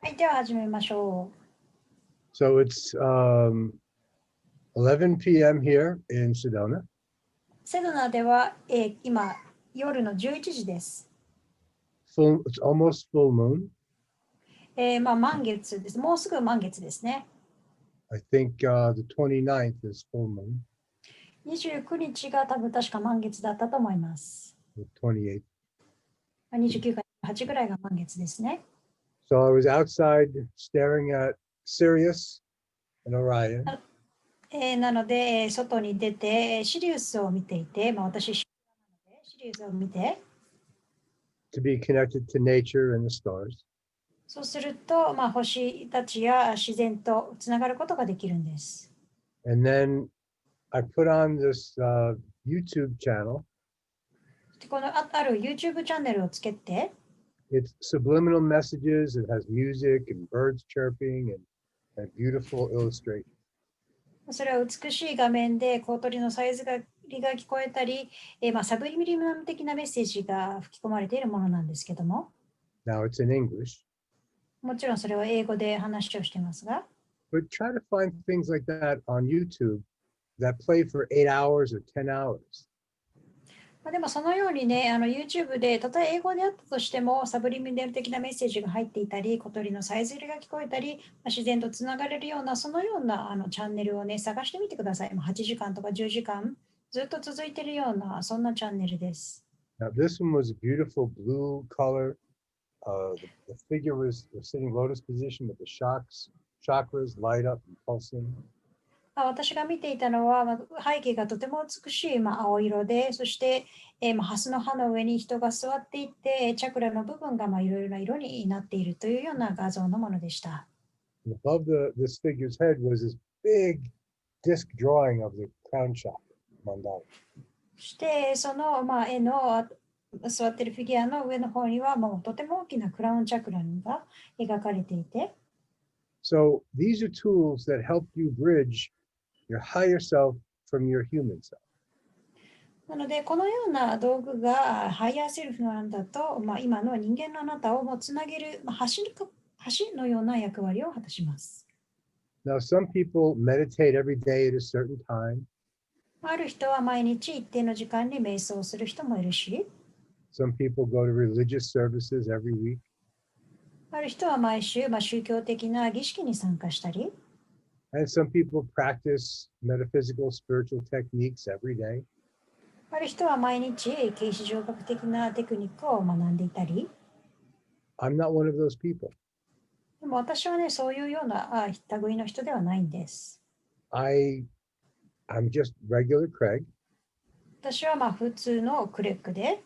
はい、では始めましょう。So it's 11 p.m. here in Sedona. セドナでは、今夜の11時です。It's almost full moon. 満月です。もうすぐ満月ですね。I think the 29th is full moon. 29日が多分確か満月だったと思います。The 28th. 29か28ぐらいが満月ですね。So I was outside staring at Sirius and Orion. なので、外に出てシリウスを見ていて、私、シリウスを見て、to be connected to nature and the stars. そうすると、星たちや自然とつながることができるんです。And then I put on this YouTube channel. このある YouTube チャンネルをつけて、It's subliminal messages. It has music and birds chirping and beautiful illustrations. それは美しい画面で小鳥のさえずりが聞こえたり、サブリミリム的なメッセージが吹き込まれているものなんですけども、Now it's in English. もちろんそれは英語で話をしていますが、But try to find things like that on YouTube that play for 8 hours or 10 hours. でもそのようにね、YouTube で、たとえ英語であったとしても、サブリミナル的なメッセージが入っていたり、小鳥のさえずりが聞こえたり、自然とつながれるような、そのようなチャンネルをね、探してみてください。8時間とか10時間、ずっと続いているような、そんなチャンネルです。Now, this one was a beautiful blue color. The figure was sitting lotus position with the chakras light up and pulsing. 私が見ていたのは、背景がとても美しい、青色で、そして、ハスの葉の上に人が座っていて、チャクラの部分がいろいろな色になっているというような画像のものでした。And above this figure's head was this big disc drawing of the crown chakra mandala. そして、その、絵の座っているフィギュアの上の方には、もうとても大きなクラウンチャクラが描かれていて、So these are tools that help you bridge your higher self from your human self. なので、このような道具がハイヤーセルフのあなたと、今の人間のあなたをもつなげる、橋のような役割を果たします。Now, some people meditate every day at a certain time. ある人は毎日一定の時間に瞑想する人もいるし、Some people go to religious services every week. ある人は毎週、宗教的な儀式に参加したり、And some people practice metaphysical, spiritual techniques every day. ある人は毎日形式上学的なテクニックを学んでいたり、I'm not one of those people. でも私はね、そういうような類の人ではないんです。I'm just regular Craig. 私は普通のクレッグで、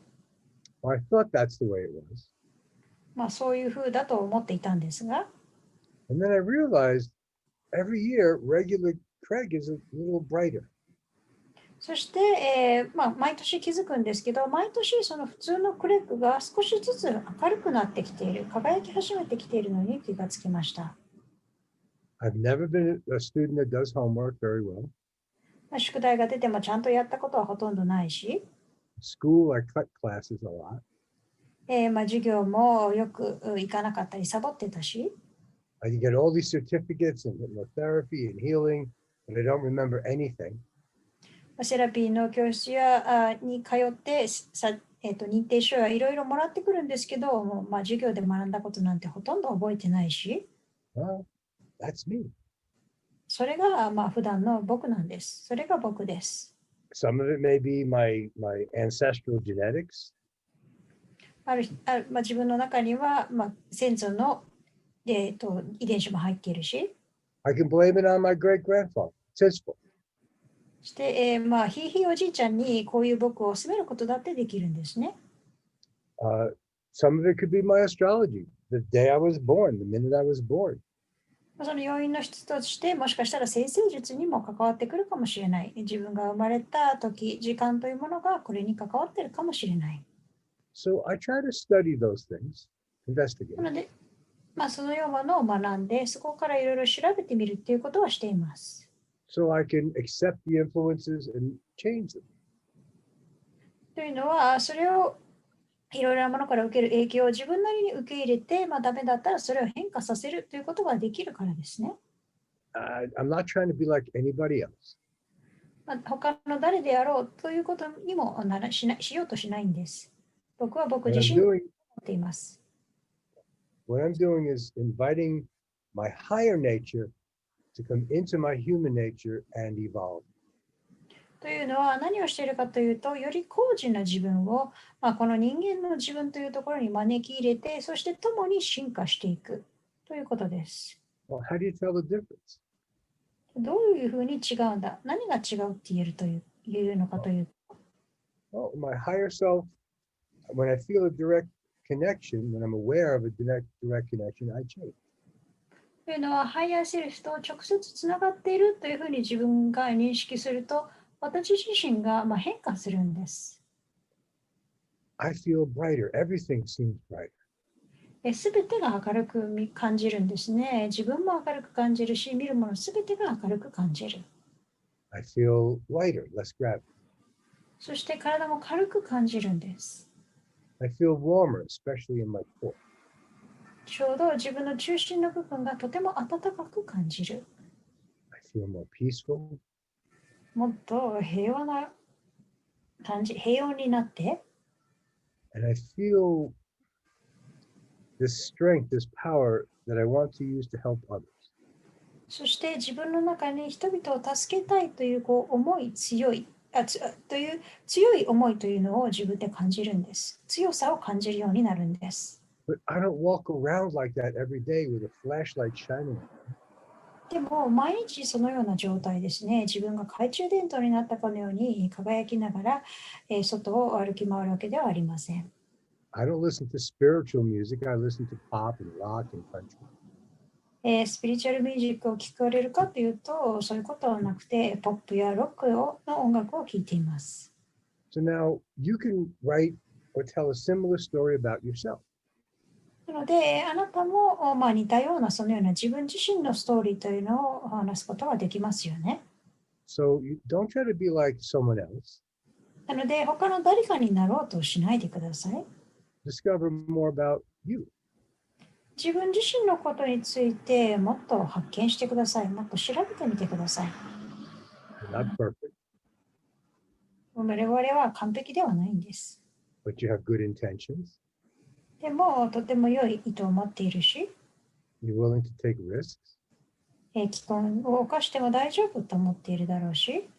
Or I thought that's the way it was. そういう風だと思っていたんですが、And then I realized every year, regular Craig is a little brighter. そして、毎年気づくんですけど、毎年その普通のクレッグが少しずつ明るくなってきている、輝き始めてきているのに気がつきました。I've never been a student that does homework very well. 宿題が出てもちゃんとやったことはほとんどないし、School, I cut classes a lot. 授業もよく行かなかったり、サボってたし、I get all these certificates in hypnotherapy and healing, but I don't remember anything. セラピーの教室やに通って認定書やいろいろもらってくるんですけど、授業で学んだことなんてほとんど覚えてないし、Well, that's me. それが普段の僕なんです。それが僕です。Some of it may be my ancestral genetics. 自分の中には、先祖の、遺伝子も入っているし、I can blame it on my great grandfather. It's his fault. そして、ひいひいおじいちゃんにこういう僕を責めることだってできるんですね。Some of it could be my astrology, the day I was born, the minute I was born. その要因の一つとして、もしかしたら占星術にも関わってくるかもしれない。自分が生まれた時、時間というものがこれに関わっているかもしれない。So I try to study those things, な investigate. ので、そのようなものを学んで、そこからいろいろ調べてみるっていうことはしています。So I can accept the influences and change them. というのは、それをいろいろなものから受ける影響を自分なりに受け入れて、ダメだったらそれを変化させるということができるからですね。I'm not trying to be like anybody else. 他の誰であろうということにもしようとしないんです。僕は僕 What 自 I'm 身で思 doing, っています。what I'm doing is inviting my higher nature to come into my human nature and evolve. というのは何をしているかというと、より高次な自分を、この人間の自分というところに招き入れて、そして共に進化していくということです。Well, how do you tell the difference? どういうふうに違うんだ、何が違うって言えるというのかというと、Well, my higher self, when I feel a direct connection, when I'm aware of a direct connection, I change. というのは、ハイヤーセルフと直接つながっているというふうに自分が認識すると、私自身が変化するんです。I feel brighter. Everything seems brighter. すべてが明るく感じるんですね。自分も明るく感じるし、見るものすべてが明るく感じる。I feel lighter, less gravity. そして体も軽く感じるんです。I feel warmer, especially in my core. ちょうど自分の中心の部分がとても暖かく感じる。I feel more peaceful. もっと平和な感じ、平穏になって、And I feel this strength, this power that I want to use to help others. そして自分の中に人々を助けたいという思い強いという強い思いというのを自分で感じるんです。強さを感じるようになるんです。But I don't walk around like that every day with a flashlight shining. でも毎日そのような状態ですね。自分が懐中電灯になったかのように輝きながら、外を歩き回るわけではありません。I don't listen to spiritual music. I listen to pop and rock and country. スピリチュアルミュージックを聴かれるかというと、そういうことはなくて、ポップやロックの音楽を聴いています。So now you can write or tell a similar story about yourself. なので、あなたも、似たようなそのような自分自身のストーリーというのを話すことができますよね。So you don't try to be like someone else. なので、他の誰かになろうとしないでください。Discover more about you. 自分自身のことについてもっと発見してください。もっと調べてみてください。You're not perfect, 我々は完璧ではないんです。but you have good intentions. でも、とても良い意図を持っているし、You're willing to take risks. 既婚を犯しても大丈夫と思っているだろうし、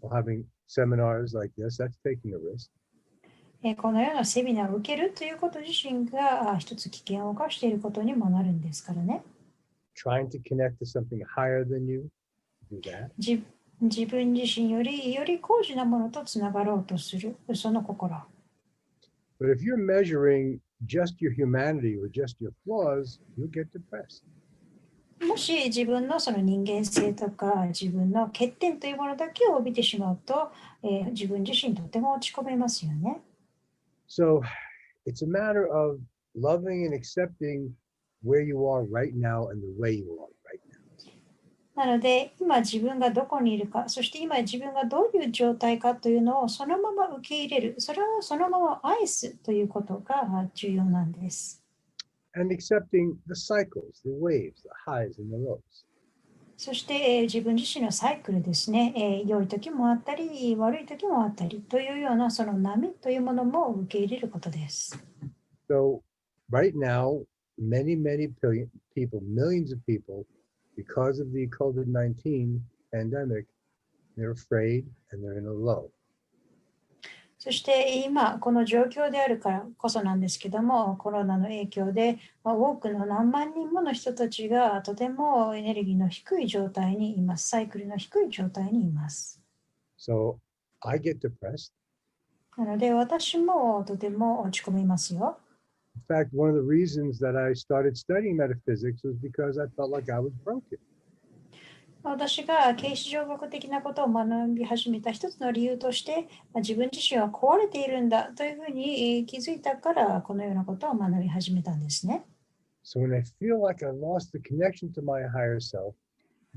Well, having seminars like this, that's taking a risk. このようなセミナーを受けるということ自身が一つ危険を冒していることにもなるんですからね。Trying to connect to something higher than you, do that. 自分自身より高次なものとつながろうとする、その心。But if you're measuring just your humanity or just your flaws, you'll get depressed. もし自分のその人間性とか自分の欠点というものだけを帯びてしまうと、自分自身とても落ち込めますよね。So it's a matter of loving and accepting where you are right now and the way you are right now. なので、今自分がどこにいるか、そして今自分がどういう状態かというのをそのまま受け入れる、それをそのまま愛すということが重要なんです。And accepting the cycles, the waves, the highs and the lows. そして、自分自身のサイクルですね、良い時もあったり、悪い時もあったりというようなその波というものも受け入れることです。So right now, many people, millions of people, because of the COVID-19 pandemic, they're afraid and they're in a low. そして今この状況であるからこそなんですけども、コロナの影響で多くの何万人もの人たちがとてもエネルギーの低い状態にいます。サイクルの低い状態にいます。So I get depressed. なので私もとても落ち込みますよ。In fact, one of the reasons that I started studying metaphysics was because I felt like I was broken. 私が形式上学的なことを学び始めた一つの理由として、自分自身は壊れているんだというふうに気づいたからこのようなことを学び始めたんですね。So when I feel like I lost the connection to my higher self,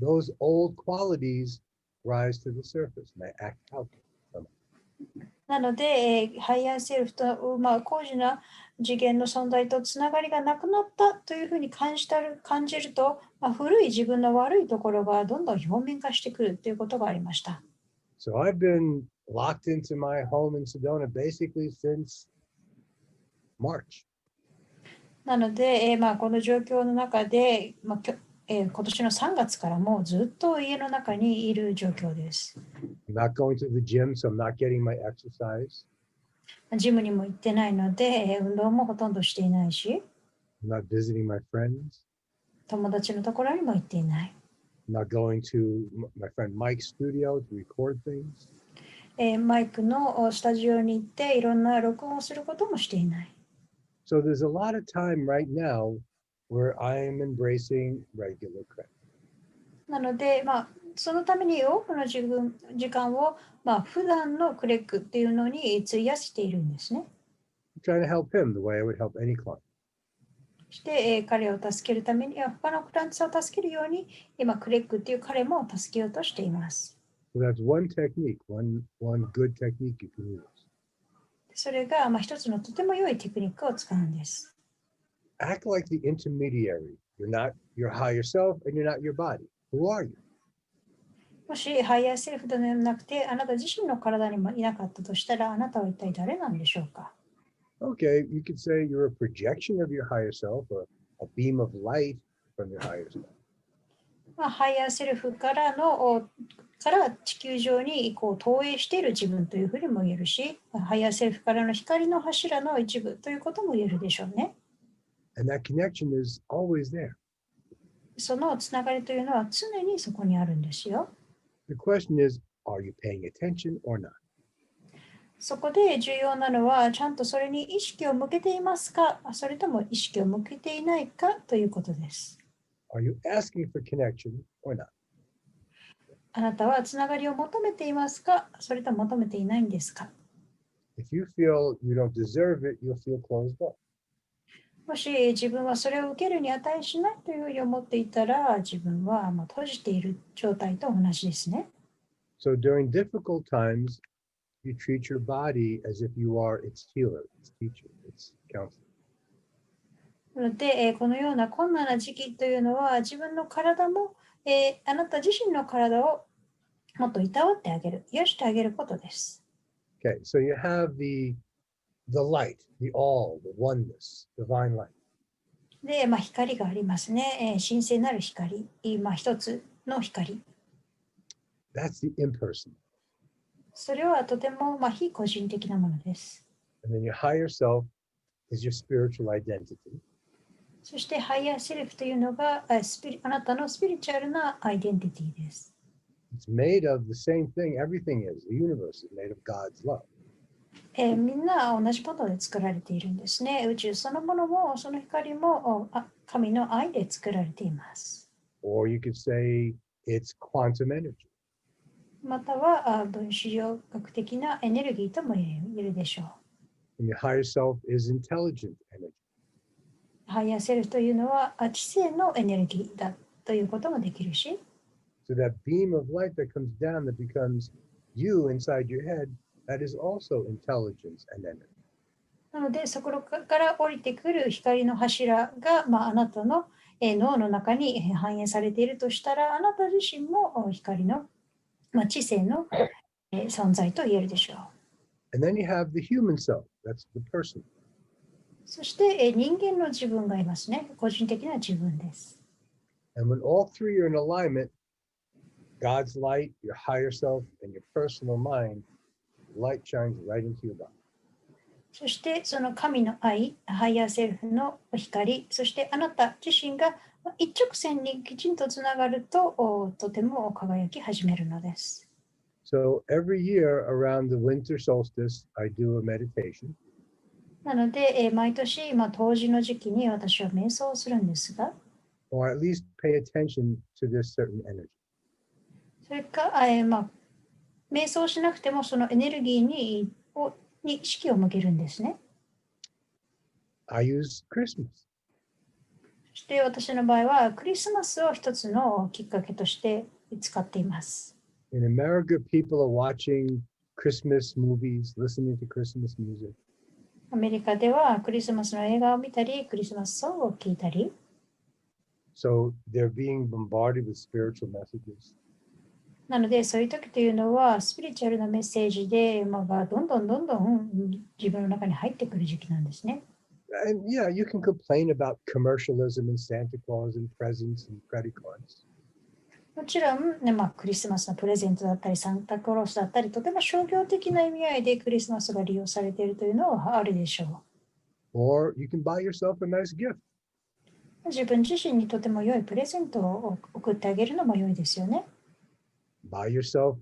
those old qualities rise to the surface and I act out from it. なので、ハイヤーセルフと、高次な次元の存在とつながりがなくなったというふうに感じると、古い自分の悪いところがどんどん表面化してくるということがありました。So I've been locked into my home in Sedona basically since March. なので、この状況の中で、今年の3月からもうずっと家の中にいる状況です。I'm not going to the gym, so I'm not getting my exercise. ジムにも行ってないので、運動もほとんどしていないし、I'm not visiting my friends. 友達のところにも行っていない。I'm not going to my friend Mike's studio to record things. マイクのスタジオに行っていろんな録音をすることもしていない。So there's a lot of time right now where I'm embracing regular credit. なので、そのために多くの時間を、普段のクレックっていうのに費やしているんですね。I'm trying to help him the way I would help any client. そして、彼を助けるために、他のクライアントさんを助けるように、今、クレックっていう彼も助けようとしています。So that's one technique, one good technique you can use. それが、一つのとても良いテクニックを使うんです。Act like the intermediary. You're not your higher self and you're not your body. Who are you? もし、ハイヤーセルフではなくて、あなた自身の体にもいなかったとしたら、あなたは一体誰なんでしょうか。Okay, you could say you're a projection of your higher self or a beam of light from your higher self. ハイヤーセルフから地球上に投影している自分というふうにも言えるし、ハイヤーセルフからの光の柱の一部ということも言えるでしょうね。And that connection is always there. そのつながりというのは常にそこにあるんですよ。The question is, are you paying attention or not? そこで重要なのは、ちゃんとそれに意識を向けていますか、それとも意識を向けていないかということです。Are you asking for connection or not? あなたはつながりを求めていますか、それとも求めていないんですか。If you feel you don't deserve it, you'll feel closed off. もし自分はそれを受けるに値しないというふうに思っていたら、自分は閉じている状態と同じですね。So during difficult times, you treat your body as if you are its healer, its teacher, its counselor. なので、このような困難な時期というのは、自分の体も、あなた自身の体をもっといたわってあげる、癒してあげることです。Okay, so you have the light, the all, the oneness, divine light. で、光がありますね。神聖なる光、一つの光。That's the impersonal. それはとても、非個人的なものです。And then your higher self is your spiritual identity. そして、ハイヤーセルフというのがあなたのスピリチュアルなアイデンティティです。It's made of the same thing everything is. The universe is made of God's love. みんな同じことで作られているんですね。宇宙そのものも、その光も神の愛で作られています。Or you could say it's quantum energy. または分子量学的なエネルギーとも言えるでしょう。And your higher self is intelligent energy. ハイヤーセルフというのは知性のエネルギーだということもできるし、So that beam of light that comes down that becomes you inside your head, that is also intelligence and energy. なのでそこから降りてくる光の柱が、あなたの脳の中に反映されているとしたら、あなた自身も光の、知性の存在と言えるでしょう。And then you have the human self, that's the person. そして人間の自分がいますね。個人的な自分です。And when all three are in alignment, God's light, your higher self, and your personal mind, light shines right into your body. そしてその神の愛、ハイヤーセルフの光、そしてあなた自身が一直線にきちんとつながると、とても輝き始めるのです。So every year around the winter solstice, I do a meditation. なので、毎年、冬至の時期に私は瞑想をするんですが、or at least pay attention to this certain energy. それか、瞑想しなくてもそのエネルギーに意識を向けるんですね。I use Christmas. そして私の場合はクリスマスを一つのきっかけとして使っています。In America, people are watching Christmas movies, listening to Christmas music. アメリカではクリスマスの映画を見たり、クリスマスソングを聴いたり、So they're being bombarded with spiritual messages. なのでそういう時というのはスピリチュアルなメッセージで、がどんどん自分の中に入ってくる時期なんですね。And yeah, you can complain about commercialism and Santa Claus and presents and credit cards. もちろん、ねクリスマスのプレゼントだったり、サンタクロースだったり、とても商業的な意味合いでクリスマスが利用されているというのはあるでしょ Or you can buy yourself a nice gift. う。自分自身にとても良いプレゼントを送ってあげるのも良いですよね。Buy yourself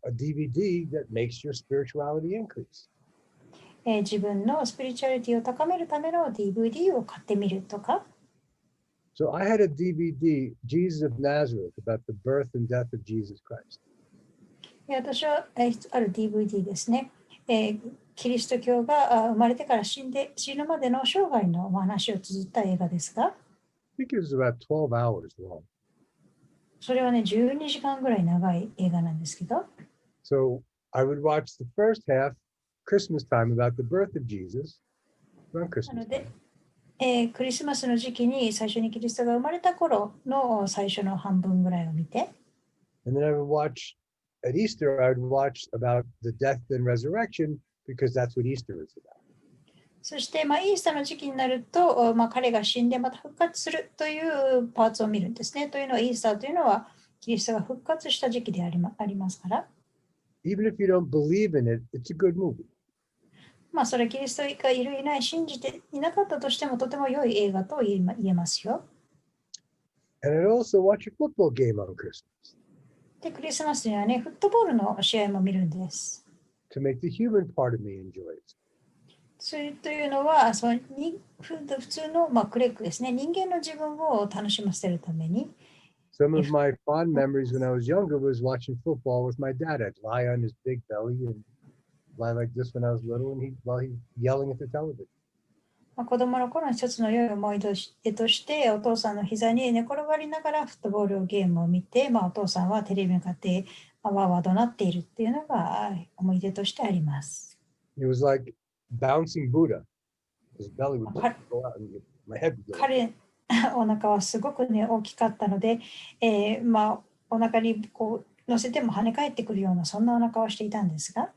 a DVD that makes your spirituality increase. 自分のスピリチュアリティを高めるための DVD を買ってみるとか、So I had a DVD, Jesus of Nazareth, about the birth and death of Jesus Christ. 私はある DVD ですね。キリスト教が生まれてから死ぬまでの生涯のお話を綴った映画ですが、I think it was about 12 hours long. それはね、12時間ぐらい長い映画なんですけど、So I would watch the first half, Christmas time, about the birth of Jesus, around な Christmas の time. で、クリスマスの時期に最初にキリストが生まれた頃の最初の半分ぐらいを見て、And then I would watch, at Easter, I would watch about the death and resurrection because that's what Easter is about. そして、イースターの時期になると、彼が死んでまた復活するというパーツを見るんですね。というのは、イースターというのはキリストが復活した時期でありますから、Even if you don't believe in it, it's a good movie. それキリストがいるいない信じていなかったとしてもとても良い映画と言えますよ。And I'd also watch a football game on Christmas で、クリスマスにはね、フットボールの試合も見るんです。to make the human part of me enjoy it. それというのは、普通の、クレッグですね、人間の自分を楽しませるために、Some of my fond memories when I was younger was watching football with my dad. I'd lie on his big belly and lie like this when I was little, and while he's yelling at the television. 子供の頃の一つの良い思い出として、お父さんの膝に寝転がりながらフットボールゲームを見て、お父さんはテレビに向かってわーわー怒鳴っているっていうのが思い出としてあります。It was like bouncing Buddha. His belly would go out and my head would go. 彼お腹はすごくね大きかったので、お腹にこう乗せても跳ね返ってくるようなそんなお腹をしていたんですが、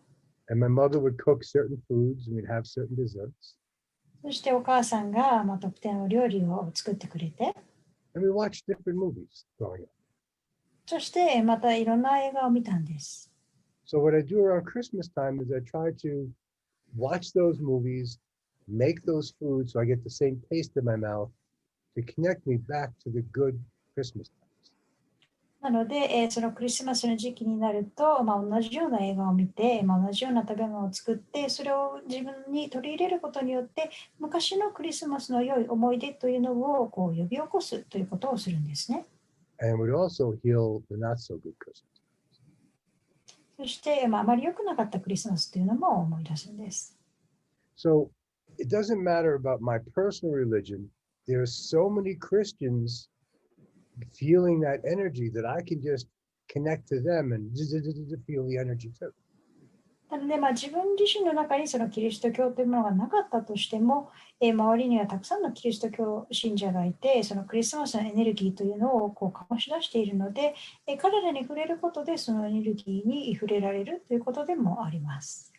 And my mother would cook certain foods and we'd have certain desserts. そしてお母さんが特定の料理を作ってくれて、 And we watched different movies growing up. そしてまたいろんな映画を見たんです。So what I do around Christmas time is I try to watch those movies, make those foods so I get the same taste in my mouth to connect me back to the good Christmas times. なので、そのクリスマスの時期になると、同じような映画を見て、同じような食べ物を作って、それを自分に取り入れることによって、昔のクリスマスの良い思い出というのをこう呼び起こすということをするんですね。And would also heal the not so good Christmas. そして、あまり良くなかったクリスマスというのも思い出すんです。So it doesn't matter about my personal religion. There are so many Christians feeling that energy that I can just connect to them and feel the energy too. なので、自分自身の中にそのキリスト教というものがなかったとしても、周りにはたくさんのキリスト教信者がいて、そのクリスマスのエネルギーというのをこう醸し出しているので、彼らに触れることでそのエネルギーに触れられるということでもあります。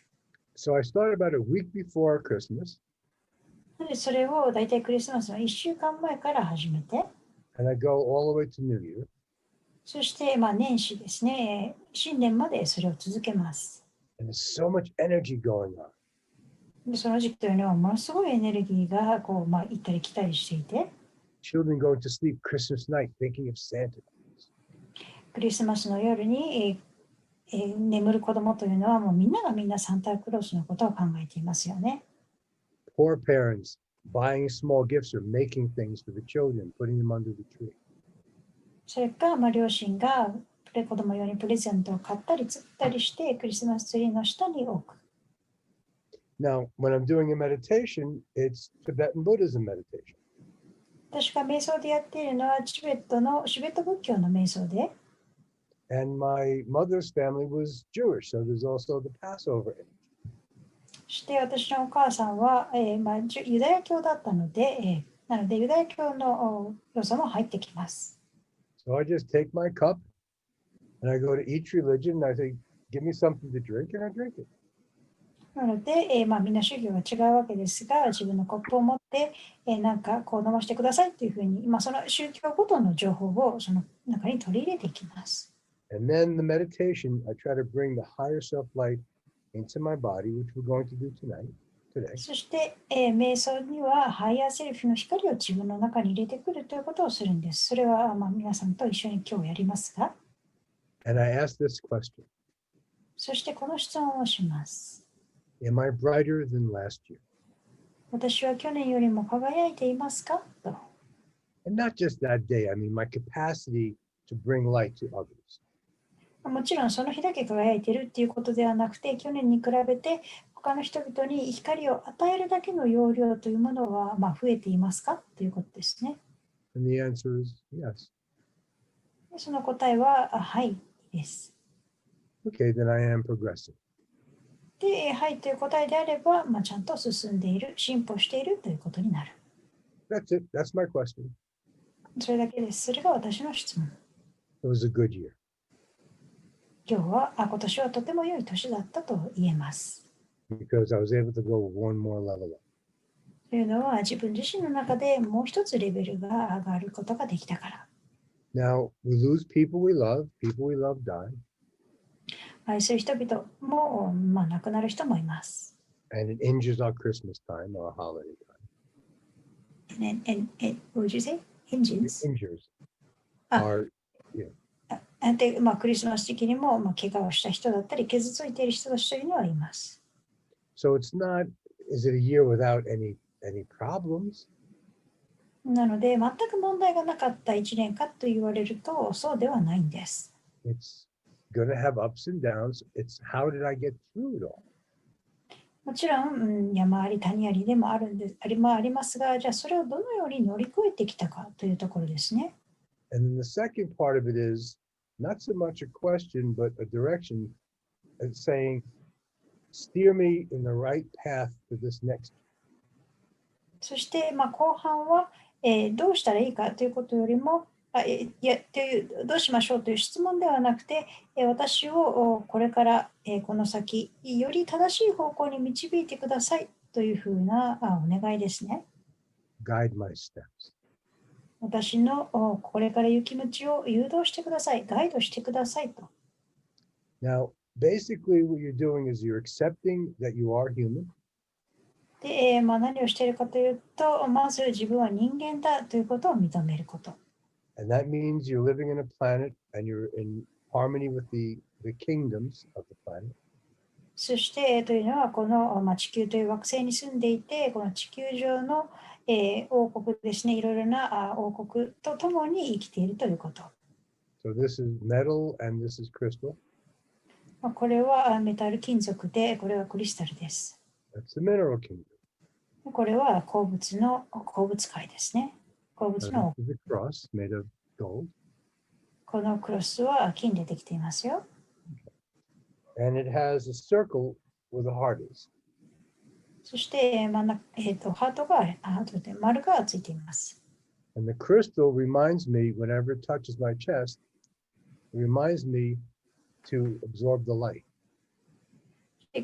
So I started about a week before Christmas. なので、それを大体クリスマスの1週間前から始めて、And I go all the way to New Year. そして、年始ですね、新年までそれを続けます。And there's so much energy going on. でその時期というのはものすごいエネルギーがこう、行ったり来たりしていて、Children going to sleep Christmas night thinking of Santa. クリスマスの夜に、眠る子供というのはもうみんながみんなサンタクロースのことを考えていますよね。Poor parents buying small gifts or making things for the children, putting them under the tree. それか、両親が子供用にプレゼントを買ったり作ったりしてクリスマスツリーの下に置く。Now, when I'm doing a meditation, it's Tibetan Buddhism meditation. 私が瞑想でやっているのはチベット仏教の瞑想で、And my mother's family was Jewish, so there's also the Passover. そして私のお母さんは、ユダヤ教だったので、なのでユダヤ教の要素も入ってきます。So I just take my cup and I go to each religion and I say, give me something to drink, and I drink it. なので、みんな宗教が違うわけですが、自分のコップを持って、なんかこう飲ませてくださいというふうに、その宗教ごとの情報をその中に取り入れていきます。And then the meditation, I try to bring the higher self light into my body, which we're going to do today. そして、瞑想にはハイヤーセルフの光を自分の中に入れてくるということをするんです。それは、皆さんと一緒に今日やりますが、And I ask this question: そしてこの質問をします。Am I brighter than last year? 私は去年よりも輝いていますかと。And not just that day, I mean my capacity to bring light to others. もちろんその日だけ輝いているっていうことではなくて、去年に比べて他の人々に光を与えるだけの容量というものは増えていますかということですね。And the answer is yes. その答えははいです。Okay, then I am progressing. で、はいという答えであれば、ちゃんと進んでいる、進歩しているということになる。That's it. That's my question. それだけです。それが私の質問。It was a good year. 今年はとても良い年だったと言えます。Because I was able to go one more level up. というのは自分自身の中でもう一つレベルが上がることができたから。Now, we lose people we love die. 愛する人々も、亡くなる人もいます。And it injures our Christmas time, our holiday time. What would you say? Engines? It injures あ our, で、クリスマス時期にも、怪我をした人だったり、傷ついている人たちというのはいます。so it's not, is it a year without any problems? なので、全く問題がなかった1年かと言われると、そうではないんです。It's going to have ups and downs. It's how did I get through it all? もちろん、山あり谷ありでもありますが、じゃあそれをどのように乗り越えてきたかというところですね。And then the second part of it is not so much a question, but a direction, saying, steer me in the right path to this next. そして、後半は、どうしたらいいかということよりも、どうしましょうという質問ではなくて、私をこれから、この先、より正しい方向に導いてくださいというふうなお願いですね。Guide my steps. 私のこれから行き道を誘導してください、ガイドしてくださいと。Now, basically what you're doing is you're accepting that you are human. で、何をしているかというと、まず自分は人間だということを認めること。And that means you're living in a planet and you're in harmony with the kingdoms of the planet. そしてというのは、この地球という惑星に住んでいて、この地球上の王国ですね、いろいろな王国とともに生きているということ。So this is metal and this is crystal. これはメタル金属で、これはクリスタルです。That's the mineral kingdom. これは鉱物界ですね。鉱物の This is a cross made of gold. このクロスは金でできていますよ。And it has a circle where the heart is. そしてハートが丸がついています。And the crystal reminds me, whenever it touches my chest, it reminds me to absorb the light.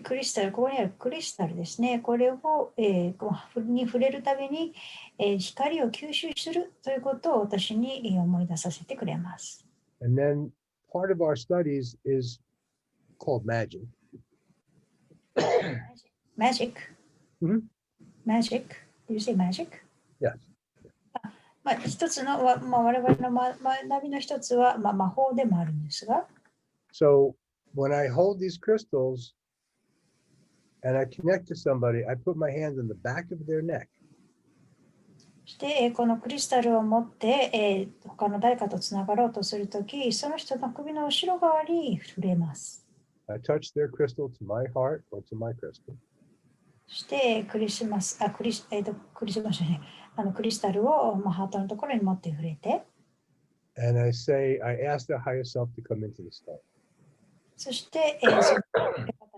クリスタル、ここにあるクリスタルですね。これを、に触れるたびに、光を吸収するということを私に思い出させてくれます。And then part of our studies is called magic. Magic? Mhm. Magic? Do you say magic? Yes. 一つの、我々の学びの一つは、魔法でもあるんですが、So when I hold these crystals and I connect to somebody, I put my hand on the back of their neck. そして、このクリスタルを持って、他の誰かとつながろうとするとき、その人の首の後ろ側に触れます。I touch their crystal to my heart or to my crystal. そしてクリスタルをハートのところに持って触れて、And I ask the higher self to come into the star. そして、そ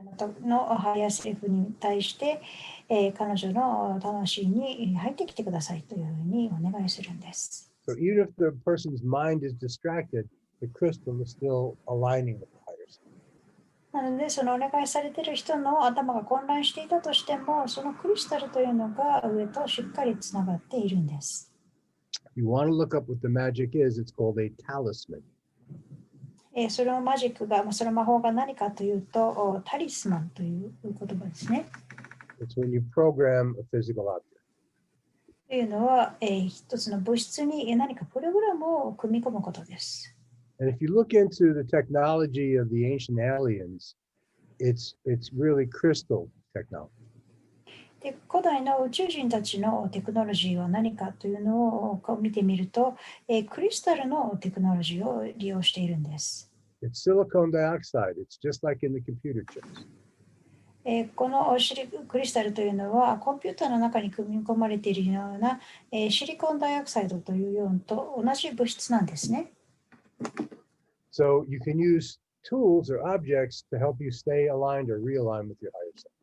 の方のハイヤーセルフに対して、彼女の魂に入ってきてくださいというふうにお願いするんです。So even if the person's mind is distracted, the crystal is still aligning with the higher self. なので、そのお願いされている人の頭が混乱していたとしても、そのクリスタルというのが上としっかりつながっているんです。You want to look up what the magic is, it's called a talisman. そのマジックが、その魔法が何かというと、タリスマンという言葉ですね。It's when you program a physical object. というのは、一つの物質に何かプログラムを組み込むことです。And if you look into the technology of the ancient aliens, it's really crystal technology. で、古代の宇宙人たちのテクノロジーは何かというのを見てみると、クリスタルのテクノロジーを利用しているんです。It's silicon dioxide. It's just like in the computer chips. このクリスタルというのはコンピューターの中に組み込まれているようなシリコンダイオクサイドというようなと同じ物質なんですね。So you can use tools or objects to help you stay aligned or realign with your higher self.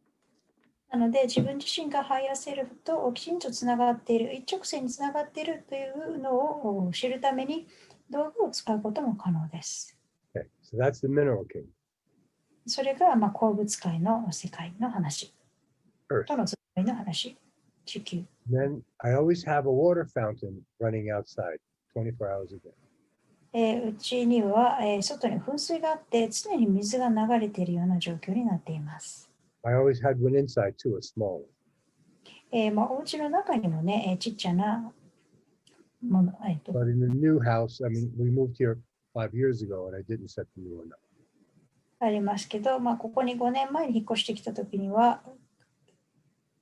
なので自分自身がハイヤーセルフときちんとつながっている、一直線につながっているというのを知るために道具を使うことも可能です。Okay, so that's the mineral kingdom. それが鉱物界の世界の話。Earth. とのつながりの話。地球。Then I always have a water fountain running outside 24 hours a day. うちには、外に噴水があって常に水が流れているような状況になっています。I always had one inside too, a small one. お家の中にもね、ちっちゃなもの、But in the new house, I mean, we moved here 5 years ago and I didn't set the new one up. ありますけど、ここに5年前に引っ越してきたときには、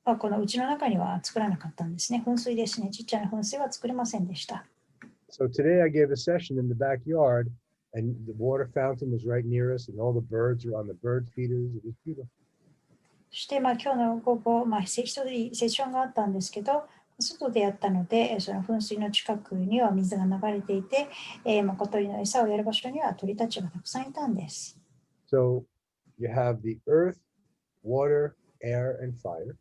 このうちの中には作らなかったんですね。噴水ですね。ちっちゃな噴水は作れませんでした。So today I gave a session in the backyard and the water fountain was right near us and all the birds were on the bird feeders. It was beautiful. そして今日の午後、セッションがあったんですけど、外でやったので、その噴水の近くには水が流れていて、小鳥の餌をやる場所には鳥たちがたくさんいたんです。So you have the earth, water, air, and fire.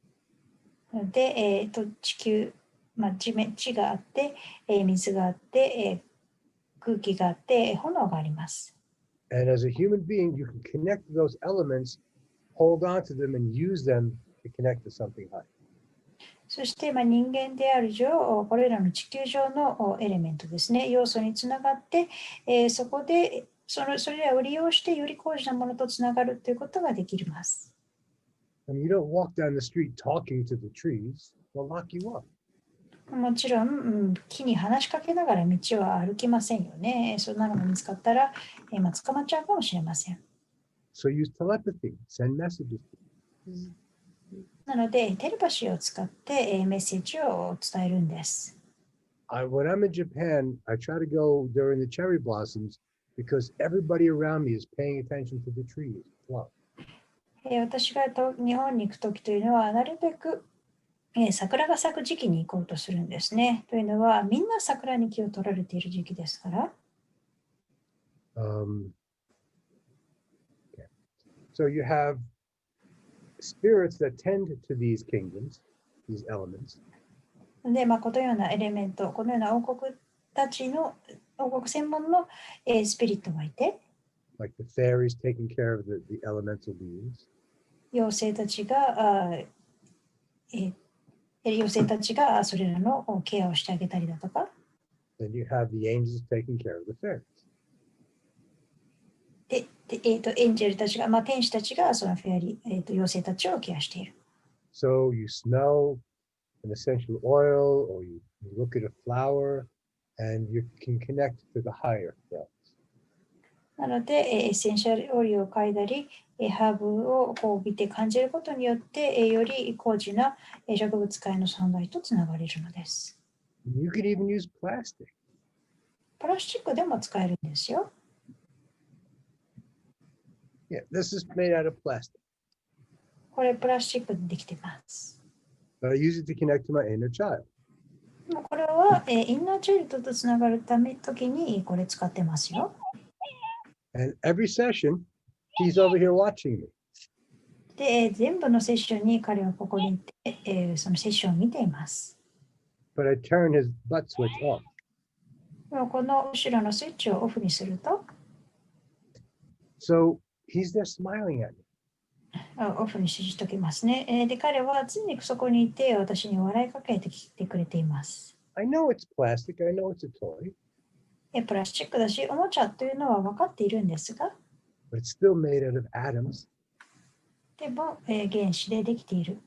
で、地球、地があって、水があって、空気があって、炎があります。And as a human being, you can connect to those elements, hold on to them, and use them to connect to something high. そして、人間である上、これらの地球上のエレメントですね、要素につながって、そこでそれらを利用してより高次なものとつながるということができます。I mean, you don't walk down the street talking to the trees, they'll lock you up. もちろん、木に話しかけながら道は歩きませんよね。そんなのが見つかったら、捕まっちゃうかもしれません。So use telepathy, send messages. なので、テレパシーを使ってメッセージを伝えるんです。When I'm in Japan, I try to go during the cherry blossoms because everybody around me is paying attention to the trees. Wow. 私が日本に行くときというのは、なるべく桜が咲く時期に行こうとするんですね。というのは、みんな桜に気を取られている時期ですから。So you have spirits that tend to these kingdoms, these elements. で、このようなエレメント、このような王国たちの、王国専門のスピリットがいて、like the fairies taking care of the elemental beings. 妖精たちがそれらのケアをしてあげたりだとか。Then you have the angels taking care of the fairies. で、エンジェルたちが、天使たちがそのフェアリー、妖精たちをケアしている。So you smell an essential oil or you look at a flower and you can connect to the higher realms. なので、エッセンシャルオイルを嗅いだり、ハーブを見て感じることによって、より高次な植物界の存在とつながれるのです。You can even use plastic. プラスチックでも使えるんですよ。Yeah, this is made out of plastic. これプラスチックでできています。But I use it to connect to my inner child. もうこれは、インナーチャイルドとつながる時にこれ使ってますよ。And every session, he's over here watching me. で、全部のセッションに彼はここに行って、そのセッションを見ています。But I turn his butt switch off. でもこの後ろのスイッチをオフにすると、So he's there smiling at me. オフにしておきますね。で、彼は常にそこにいて私に笑いかけてきてくれています。I know it's plastic. I know it's a toy. プラスチックだし、おもちゃというのは分かっているんですが、But it's still made out of atoms. でも、原子でできている。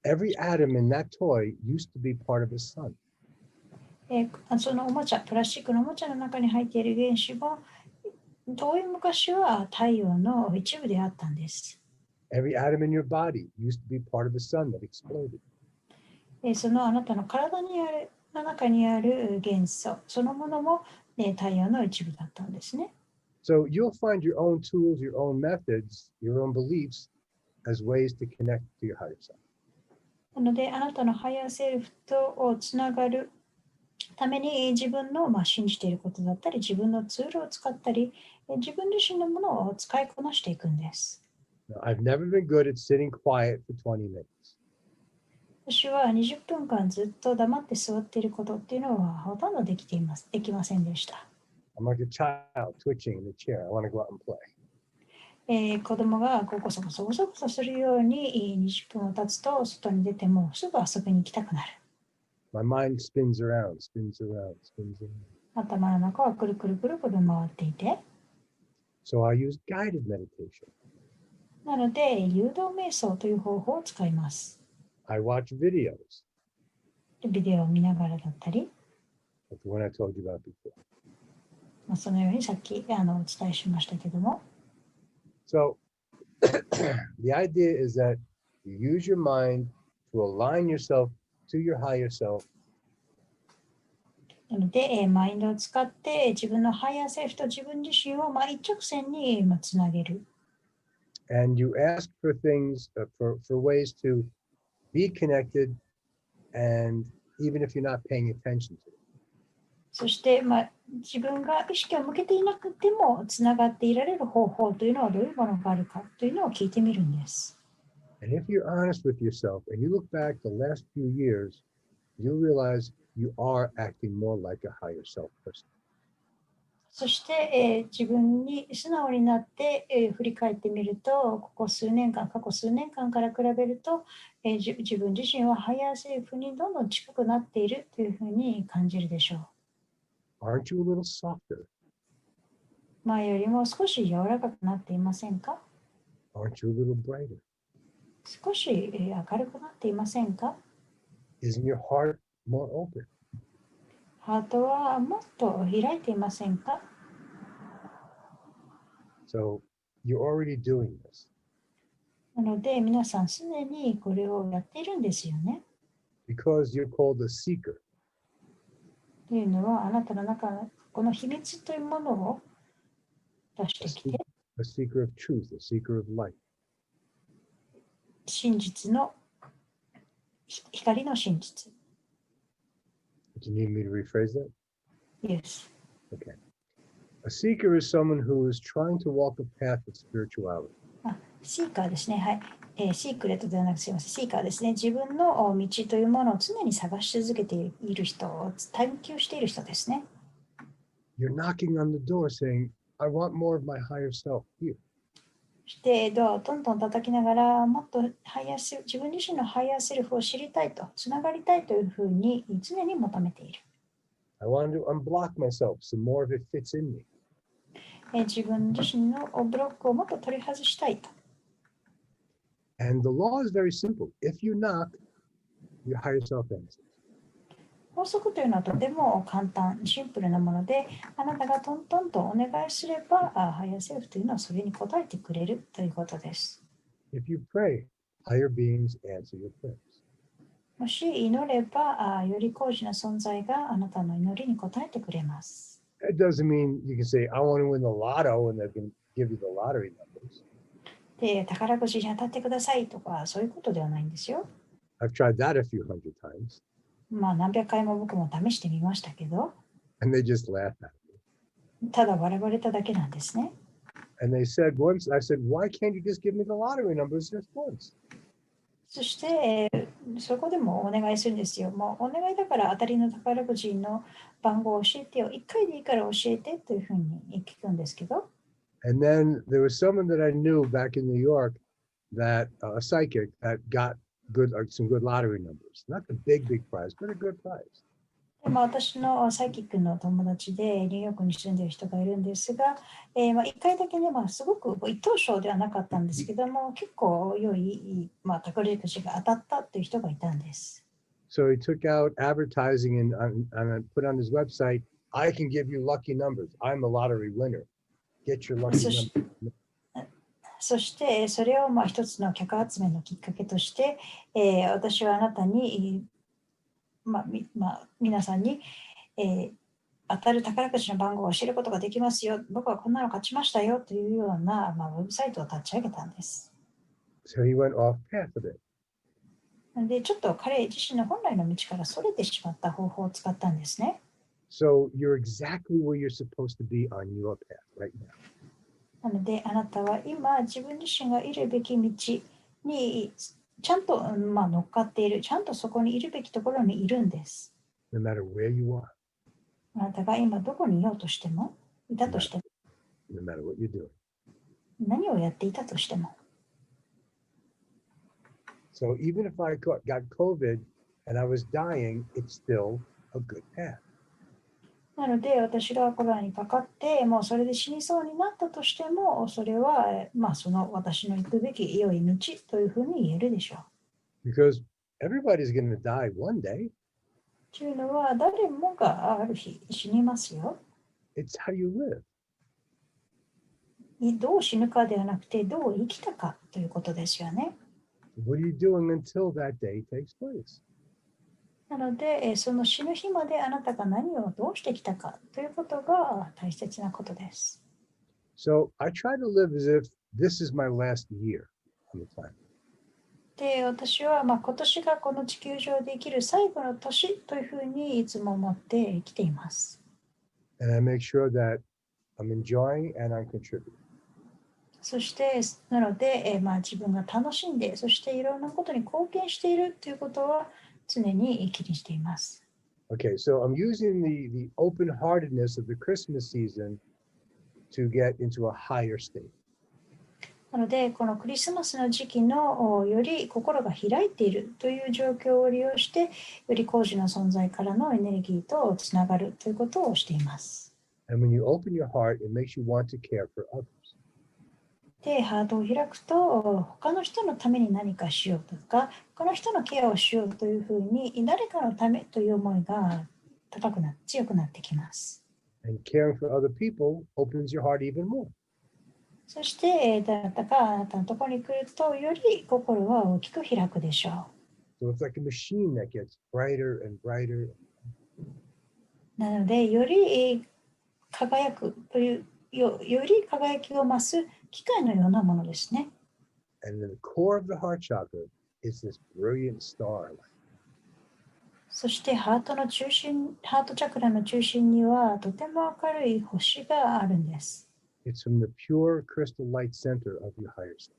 Every atom in that toy used to be part of the sun. そのおもちゃ、プラスチックのおもちゃの中に入っている原子も、遠い昔は太陽の一部であったんです。Every atom in your body used to be part of the sun that exploded. そのあなたの体にあるの中にある元素そのものも、太陽の一部だったんですね。So you'll find your own tools, your own methods, your own beliefs as ways to connect to your higher self. なので、あなたのハイヤーセルフとつながるために自分の、信じていることだったり、自分のツールを使ったり、自分自身のものを使いこなしていくんです。Now, I've never been good at sitting quiet for 20 minutes. 私は20分間ずっと黙って座っていることっていうのはほとんどできませんでした。I'm like a child twitching in the chair. I want to go out and play. 子供がこそこそするように20分を経つと外に出てもすぐ遊びに行きたくなる。My mind spins around, spins around, spins around. 頭の中はくるくるくるくる回っていて、So I use guided meditation. なので誘導瞑想という方法を使います。I watch videos, ビデオを見ながらだったり、like the one I told you about before. そのようにさっきお伝えしましたけども、So the idea is that you use your mind to align yourself to your higher self. なので、マインドを使って自分のハイヤーセルフと自分自身を一直線につなげる。And you ask for things, for ways to be connected, and even if you're not paying attention to it. そして、自分が意識を向けていなくてもつながっていられる方法というのはどういうものがあるかというのを聞いてみるんです。And if you're honest with yourself and you look back the last few years, you'll realize you are acting more like a higher self person. そして、自分に素直になって、振り返ってみると、過去数年間から比べると、自分自身はハイヤーセルフにどんどん近くなっているというふうに感じるでしょう。Aren't you a little softer? 前よりも少し柔らかくなっていませんか？ Aren't you a little brighter? 少し明るくなっていませんか？ Isn't your heart more open? ハートはもっと開いていませんか？ So you're already doing this. なので皆さんすでにこれをやっているんですよね。Because you're called a seeker. というのはあなたの中のこの秘密というものを出してきて、A seeker of truth, a seeker of light. 真実の光の真実。Do you need me to rephrase that? Yes. Okay. A seeker is someone who is trying to walk a path of spirituality. シーカーですね。はい。シークレットではなく、すみません。シーカーですね。自分の道というものを常に探し続けている人、探求している人ですね。You're knocking on the door saying, I want more of my higher self here. そしてドアをトントン叩きながら、もっと自分自身のハイヤーセルフを知りたいと、つながりたいというふうに常に求めている。I want to unblock myself so more of it fits in me. 自分自身のブロックをもっと取り外したいと。And the law is very simple. If you knock, your higher self answers. 法則というのはとても簡単、シンプルなもので、あなたがトントンとお願いすれば、ハイヤーセルフというのはそれに応えてくれるということです。If you pray, higher beings answer your prayers. もし祈れば、より高次な存在があなたの祈りに応えてくれます。That doesn't mean you can say, I want to win the lotto and they can give you the lottery numbers. で、宝くじに当たってくださいとか、そういうことではないんですよ。I've tried that a few hundred times. まあ何百回も僕も試してみましたけど、and they just laughed at me. ただ笑われただけなんですね。And they said once, I said, why can't you just give me the lottery numbers just once? そして、そこでもお願いするんですよ。もうお願いだから当たりの宝くじの番号を教えてよ。1回でいいから教えてというふうに聞くんですけど、And then there was someone that I knew back in New York that a psychic that got good, some good lottery numbers. Not the big prize, but a good prize. で私のサイキックの友達でニューヨークに住んでいる人がいるんですが、1回だけね、すごく一等賞ではなかったんですけども、結構良い、宝くじが当たったという人がいたんです。So he took out advertising and put on his website, I can give you lucky numbers. I'm a lottery winner. Get your lucky numbers. そしてそれを一つの客集めのきっかけとして、私はあなたに、皆さんに、当たる宝くじの番号を教えることができますよ。僕はこんなの勝ちましたよというような、ウェブサイトを立ち上げたんです。So he went off path of it. で、ちょっと彼自身の本来の道からそれてしまった方法を使ったんですね。So you're exactly where you're supposed to be on your path right now. なので、あなたは今自分自身がいるべき道にちゃんと、乗っかっている、ちゃんとそこにいるべきところにいるんです。No matter where you are, あなたが今どこにいようとしても、いたとしても、no matter what you're doing. 何をやっていたとしても。So even if I got COVID and I was dying, it's still a good path. なので、私がコロナにかかって、もうそれで死にそうになったとしても、それは、その私の行くべき良い道というふうに言えるでしょう。Because everybody's going to die one day. というのは、誰もがある日死にますよ。It's how you live. どう死ぬかではなくて、どう生きたかということですよね。What are you doing until that day takes place? なので、その死ぬ日まであなたが何をどうしてきたかということが大切なことです。So I try to live as if this is my last year on the planet. で、私は今年がこの地球上で生きる最後の年というふうにいつも思って生きています。And I make sure that I'm enjoying and I'm contributing. そして、なので、自分が楽しんで、そしていろんなことに貢献しているということは常に気にしています。Okay, so I'm using the open-heartedness of the Christmas season to get into a higher state. なので、このクリスマスの時期のより心が開いているという状況を利用して、より高次の存在からのエネルギーとつながるということをしています。And when you open your heart, it makes you want to care for others. で、ハートを開くと、他の人のために何かしようとか、他の人のケアをしようというふうに、誰かのためという思いが強くなってきます。And caring for other people opens your heart even more. そして、あなたのところに来ると、より心は大きく開くでしょう。So it's like a machine that gets brighter and brighter. なので、より輝くという、より輝きを増す機械のようなものですね。And in the core of the heart chakra is this brilliant star. そしてハートチャクラの中心にはとても明るい星があるんです。It's from the pure crystal light center of your higher self.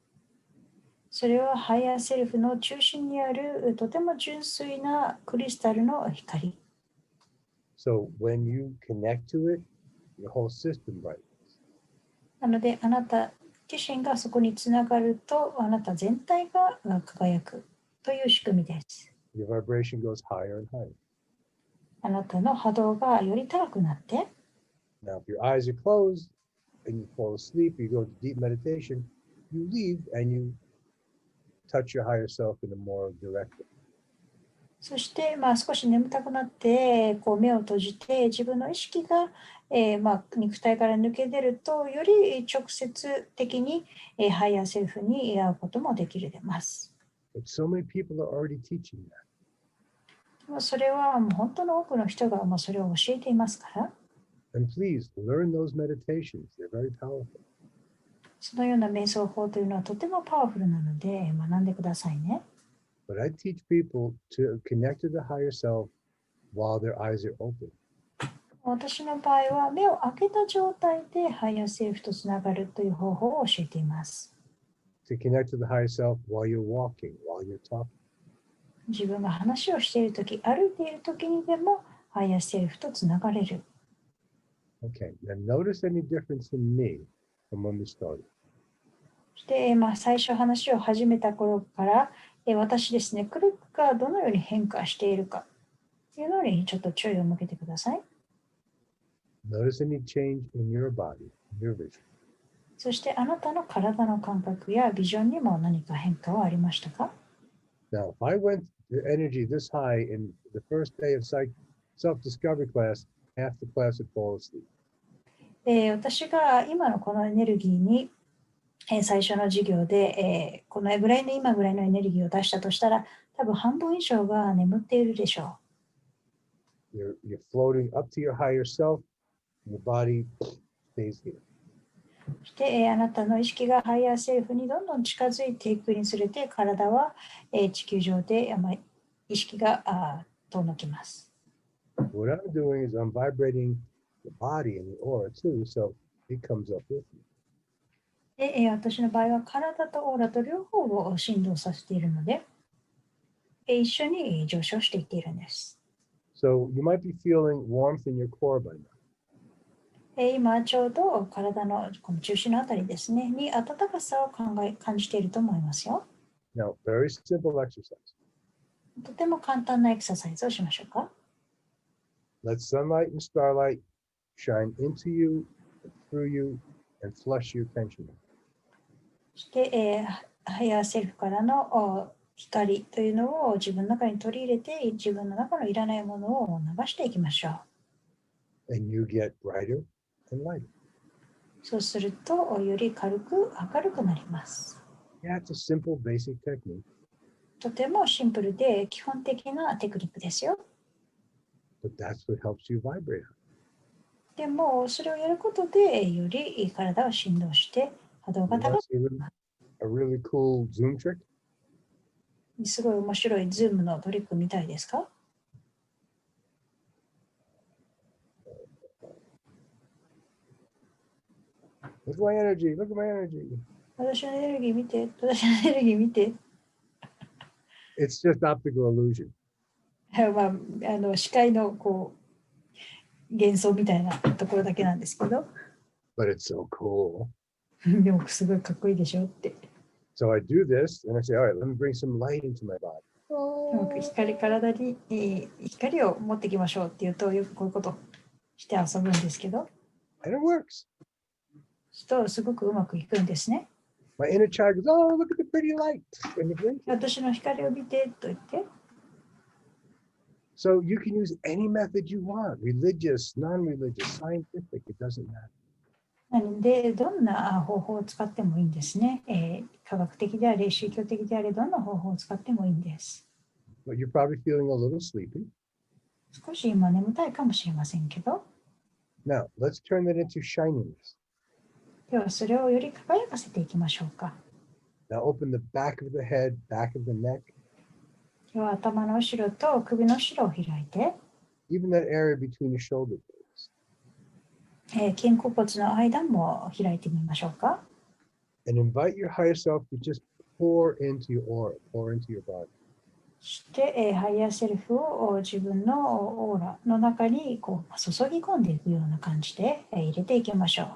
それはハイヤーセルフの中心にあるとても純粋なクリスタルの光。So when you connect to it, your whole system brightens. なので、あなた自身がそこにつながると、あなた全体が輝くという仕組みです。Your vibration goes higher and higher. あなたの波動がより高くなって、Now, if your eyes are closed and you fall asleep, you go to deep meditation, you leave and you touch your higher self in a more direct way. そして、少し眠たくなって目を閉じて自分の意識が、肉体から抜け出るとより直接的に、ハイヤーセルフに会うこともできるでます。But so many people are already teaching that. それはもう本当の多くの人がそれを教えていますから。And please learn those meditations. They're very powerful. そのような瞑想法というのはとてもパワフルなので学んでくださいね。But I teach people to connect to the higher self while their eyes are open. 私の場合は目を開けた状態でハイヤーセルフとつながるという方法を教えています。To connect to the higher self while you're walking, while you're talking. 自分が話をしているとき、歩いているときにでもハイヤーセルフとつながれる。Okay, now notice any difference in me from when we started. そして、最初話を始めた頃から、私ですね、クレッグがどのように変化しているかというのにちょっと注意を向けてください。Notice any change in your body, your vision. そしてあなたの体の感覚やビジョンにも何か変化はありましたか？ Now, if I went the energy this high in the first day of self-discovery class, half the class would fall asleep. 私が今のこのエネルギーに、最初の授業で、このぐらいの今ぐらいのエネルギーを出したとしたら、多分半分以上が眠っているでしょう。You're floating up to your higher self, and your body stays here. そして、あなたの意識がハイヤーセルフにどんどん近づいていくにつれて、体は、地球上で、意識が遠のきます。What I'm doing is I'm vibrating the body and the aura too, so it comes up with me. で、私の場合は体とオーラと両方を振動させているので、一緒に上昇していっているんです。So you might be feeling warmth in your core by now. 今ちょうど体のこの中心のあたりですね、に温かさを感じていると思いますよ。Now, very simple exercise. とても簡単なエクササイズをしましょうか。Let sunlight and starlight shine into you, through you, and flush your tension. そして、ハイヤーセルフからの光というのを自分の中に取り入れて、自分の中のいらないものを流していきましょう。And you get brighter and lighter. そうすると、より軽く明るくなります。Yeah, it's a simple, basic technique. とてもシンプルで基本的なテクニックですよ。But that's what helps you vibrate. でも、それをやることで、より体を振動して波動が高くなります。A really cool Zoom trick? すごい面白いズームのトリックみたいですか？ Look at my energy, look at my energy. 私のエネルギー見て、私のエネルギー見て。It's just optical illusion. 視界の幻想みたいなところだけなんですけど。But it's so cool. でもすごいかっこいいでしょって。So I do this and I say, all right, let me bring some light into my body. 体に光を持ってきましょうって言うと、よくこういうことして遊ぶんですけど。And it works. すごくうまくいくんですね。My inner child goes, oh, look at the pretty light. 私の光を見てと言って。So you can use any method you want, religious, non-religious, scientific, it doesn't matter. なので、どんな方法を使ってもいいんですね。科学的であれ、宗教的であれ、どんな方法を使ってもいいんです。But you're probably feeling a little sleepy. 少し今眠たいかもしれませんけど。Now, let's turn that into shininess. では、それをより輝かせていきましょうか。Now open the back of the head, back of the neck. では、頭の後ろと首の後ろを開いて。Even that area between the shoulder blades. 肩甲骨の間も開いてみましょうか。And invite your higher self to just pour into your aura, pour into your body. そして、ハイヤーセルフを自分のオーラの中に注ぎ込んでいくような感じで入れていきましょう。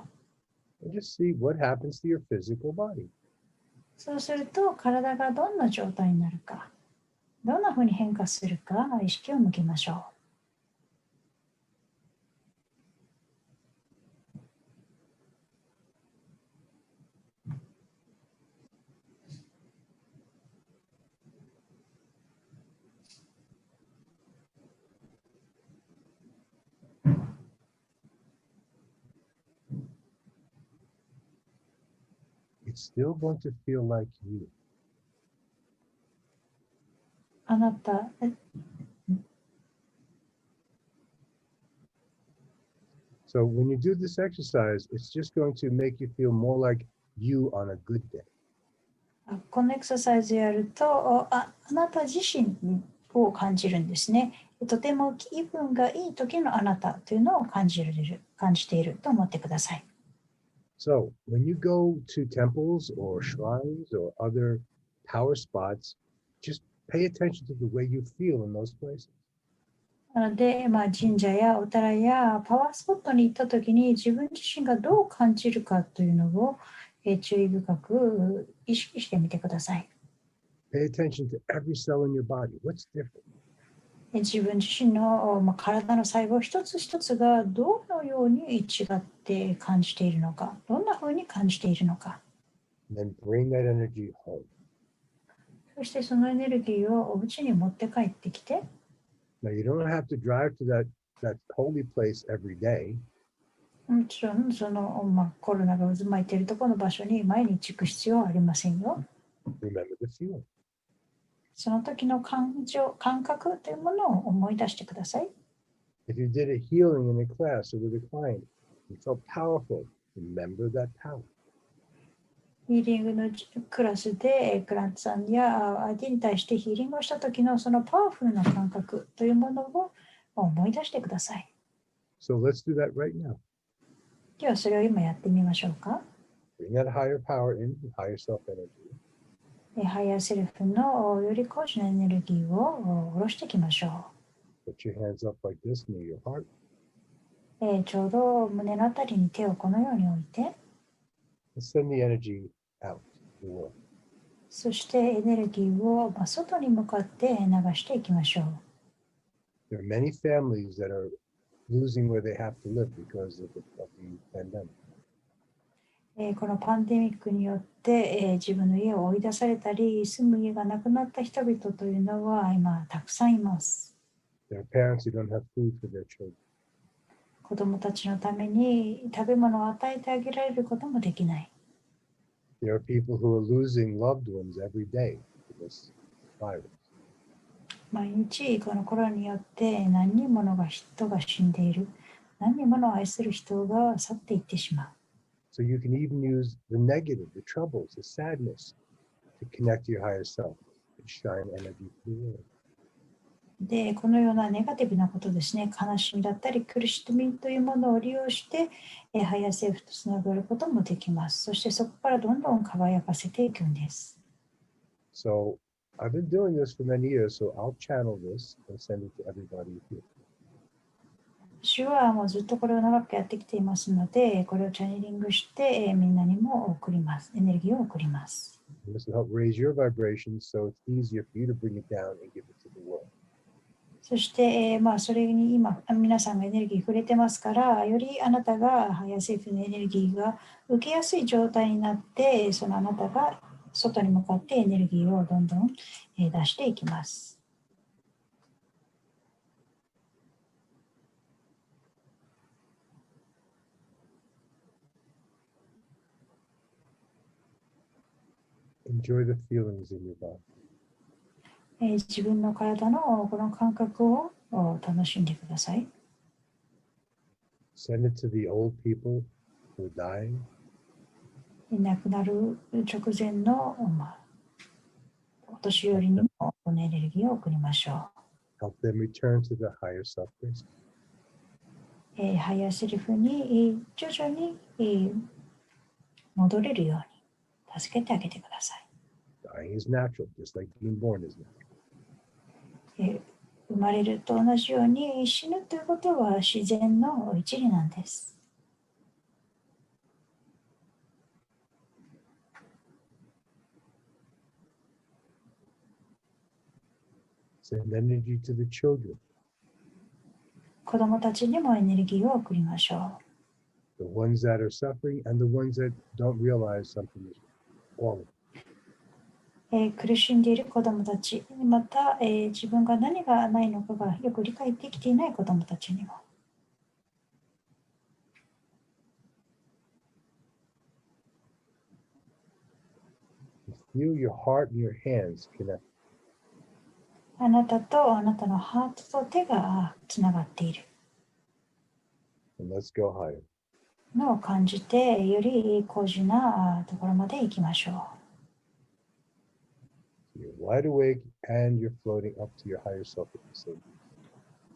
And just see what happens to your physical body. そうすると、体がどんな状態になるか、どんなふうに変化するか、意識を向けましょう。It's still going to feel like you. あなた、So when you do this exercise, it's just going to make you feel more like you on a good day. このエクササイズやると、あなた自身を感じるんですね。とても気分がいい時のあなたというのを感じていると思ってください。So when you go to temples or shrines or other power spots, just pay attention to the way you feel in those places. なので、神社やお寺やパワースポットに行った時に自分自身がどう感じるかというのを注意深く意識してみてください。Pay attention to every cell in your body. What's different? 自分自身の体の細胞一つ一つがどのように違って感じているのか、どんなふうに感じているのか。And then bring that energy home. そしてそのエネルギーをお家に持って帰ってきて、Now you don't have to drive to that holy place every day. もちろんコロナが渦巻いているところの場所に毎日行く必要はありませんよ。Remember the feeling. その時の感覚というものを思い出してください。If you did a healing in a class or with a client, you felt powerful. Remember that power. ヒーリングのクラスでクライアントさんや相手に対してヒーリングをした時のそのパワフルな感覚というものを思い出してください。So let's do that right now. ではそれを今やってみましょうか。Bring that higher power in, higher self energy. ハイヤーセルフのより高次のエネルギーを下ろしていきましょ Put your hands up like this near your heart. う。ちょうど胸のあたりに手をこのように置いて、And send the energy out the world. そしてエネルギーを外に向かって流していきましょう。There are many families that are losing where they have to live because of the pandemic. このパンデミックによって、自分の家を追い出されたり、住む家がなくなった人々というのは今たくさんいます。There are parents who don't have food for their children. 子供たちのために食べ物を与えてあげられることもできない。There are people who are losing loved ones every day to this virus. 毎日このコロナによって何人もの人が死んでいる。何人もの愛する人が去っていってしまう。So you can even use the negative, the troubles, the sadness to connect to your higher self and shine energy to the world. で、このようなネガティブなことですね、悲しみだったり苦しみというものを利用して、ハイヤーセルフとつながることもできます。そしてそこからどんどん輝かせていくんです。So I've been doing this for many years, so I'll channel this and send it to everybody here. 私はもうずっとこれを長くやってきていますので、これをチャネリングして、みんなにも送ります。エネルギーを送ります。This will help raise your vibrations so it's easier for you to bring it down and give it to the world. そして、それに今、皆さんがエネルギー触れてますから、よりあなたがハイヤーセルフのエネルギーが受けやすい状態になって、そのあなたが外に向かってエネルギーをどんどん出していきます。Enjoy the feelings in your body. 自分の体のこの感覚を楽しんでください。Send it to the old people who are dying. 亡くなる直前の、お年寄りにもこのエネルギーを送りましょ Help them return to the higher self gracefully. う。ハイヤーセルフに徐々に戻れるように助けてあげてください。Dying is natural, just like being born is natural. 生まれると同じように死ぬということは自然の一理なんです。Send energy to the children. 子供たちにもエネルギーを送りましょう。The ones that are suffering and the ones that don't realize something is wrong. 苦しんでいる子どもたち、また、自分が何がないのかがよく理解できていない子どもたちにも。Feel your heart and your hands connect. あなたとあなたのハートと手がつながっている And let's go higher. のを感じて、より高次なところまで行きましょう。You're wide awake and you're floating up to your higher self at the same time.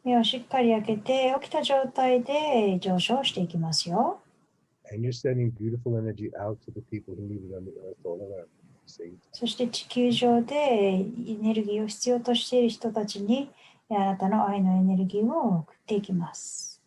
目をしっかり開けて、起きた状態で上昇していきますよ。And you're sending beautiful energy out to the people who need it on the earth all around. そして地球上でエネルギーを必要としている人たちにあなたの愛のエネルギーを送っていきます。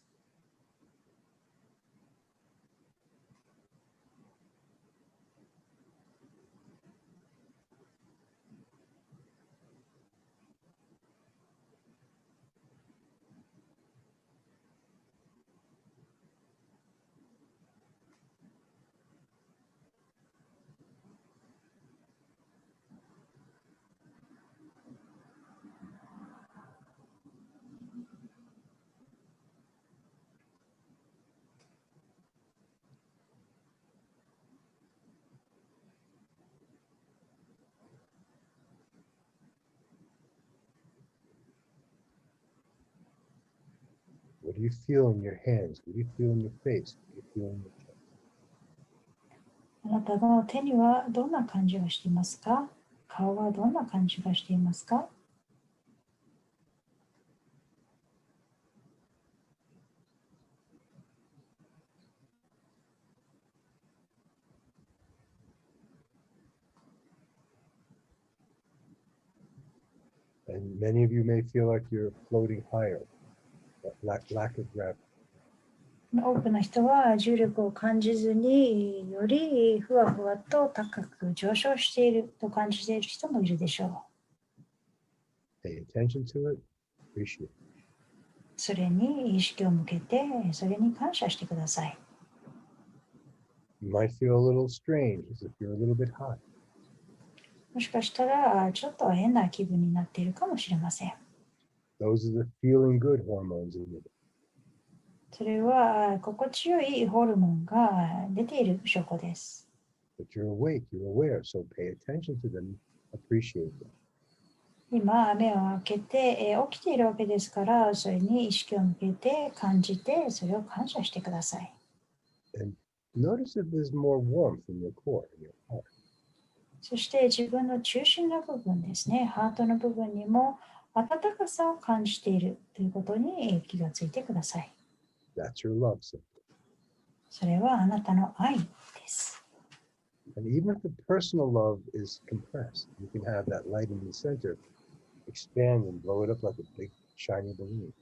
What do you feel in your hands? What do you feel in your face? What do you feel in your chest? あなたの手にはどんな感じがしていますか？顔はどんな感じがしていますか？ And many of you may feel like you're floating higher, lack of gravity. 多くの人は重力を感じずによりふわふわと高く上昇していると感じている人もいるでしょう。Pay attention to it, appreciate it. それに意識を向けて、それに感謝してください。You might feel a little strange as if you're a little bit high. もしかしたらちょっと変な気分になっているかもしれません。Those are the feeling good hormones in you. それは心地よいホルモンが出ている証拠です。But you're awake, you're aware, so pay attention to them, appreciate them. 今、目を開けて起きているわけですから、それに意識を向けて感じて、それを感謝してください。And notice if there's more warmth in your core, in your heart. そして自分の中心の部分ですね、ハートの部分にも温かさを感じているということに気がついてください。That's your love center. それはあなたの愛です。And even if the personal love is compressed, you can have that light in the center expand and blow it up like a big shiny balloon.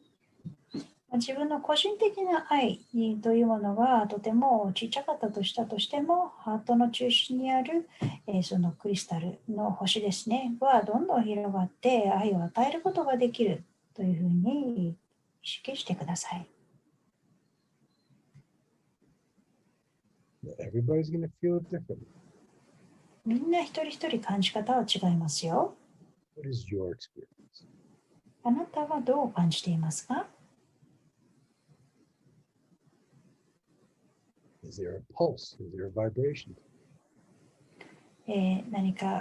自分の個人的な愛というものがとても小さかったとしたとしても、ハートの中心にあるそのクリスタルの星ですね、はどんどん広がって愛を与えることができるというふうに意識してください。Everybody's going to feel it differently. みんな一人一人感じ方は違いますよ。What is your experience? あなたはどう感じていますか？ Is there a pulse? Is there a vibration? 何か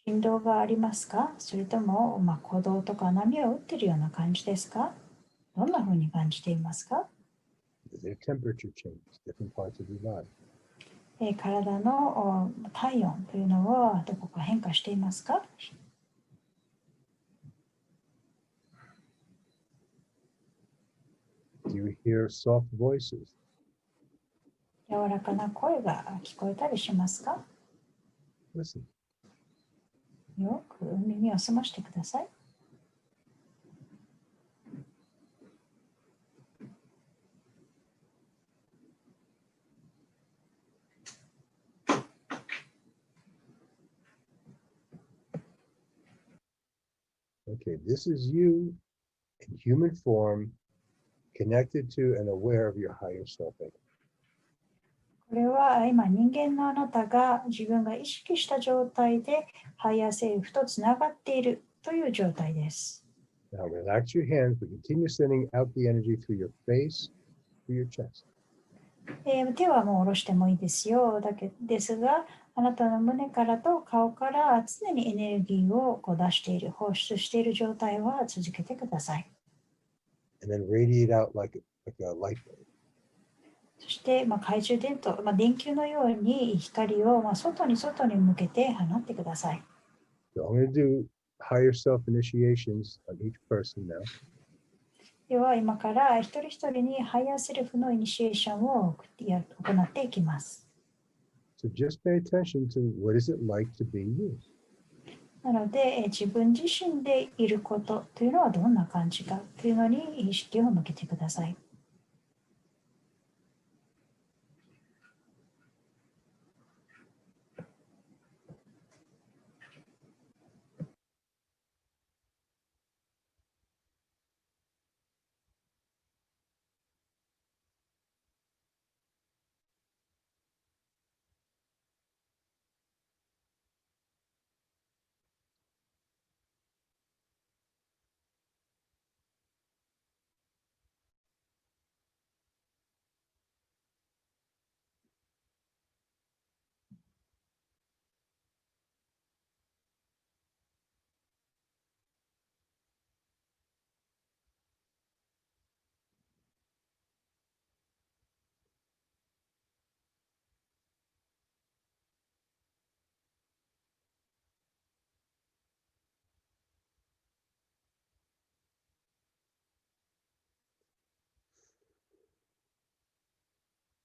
振動がありますか？それとも、鼓動とか波を打っているような感じですか？どんなふうに感じていますか？ Is there temperature change? Different parts of your body. 体の体温というのはどこか変化していますか？ Do you hear soft voices? 柔らかな声が聞こえたりしますか？ Listen. よく耳を澄ましてください。Okay, this is you in human form, connected to and aware of your higher self. これは今人間のあなたが自分が意識した状態でハイヤーセルフとつながっているという状態です。Now relax your hands, but continue sending out the energy through your face, through your chest. 手はもう下ろしてもいいですよ。ですが、あなたの胸からと顔から常にエネルギーを出している、放出している状態は続けてください。And then radiate out like a light bulb. そして、懐中電灯、電球のように光を外に向けて放ってください。So I'm going to do higher self initiations on each person now. では今から一人一人にハイヤーセルフのイニシエーションを行っていきます。So just pay attention to what is it like to be you. なので、自分自身でいることというのはどんな感じかというのに意識を向けてください。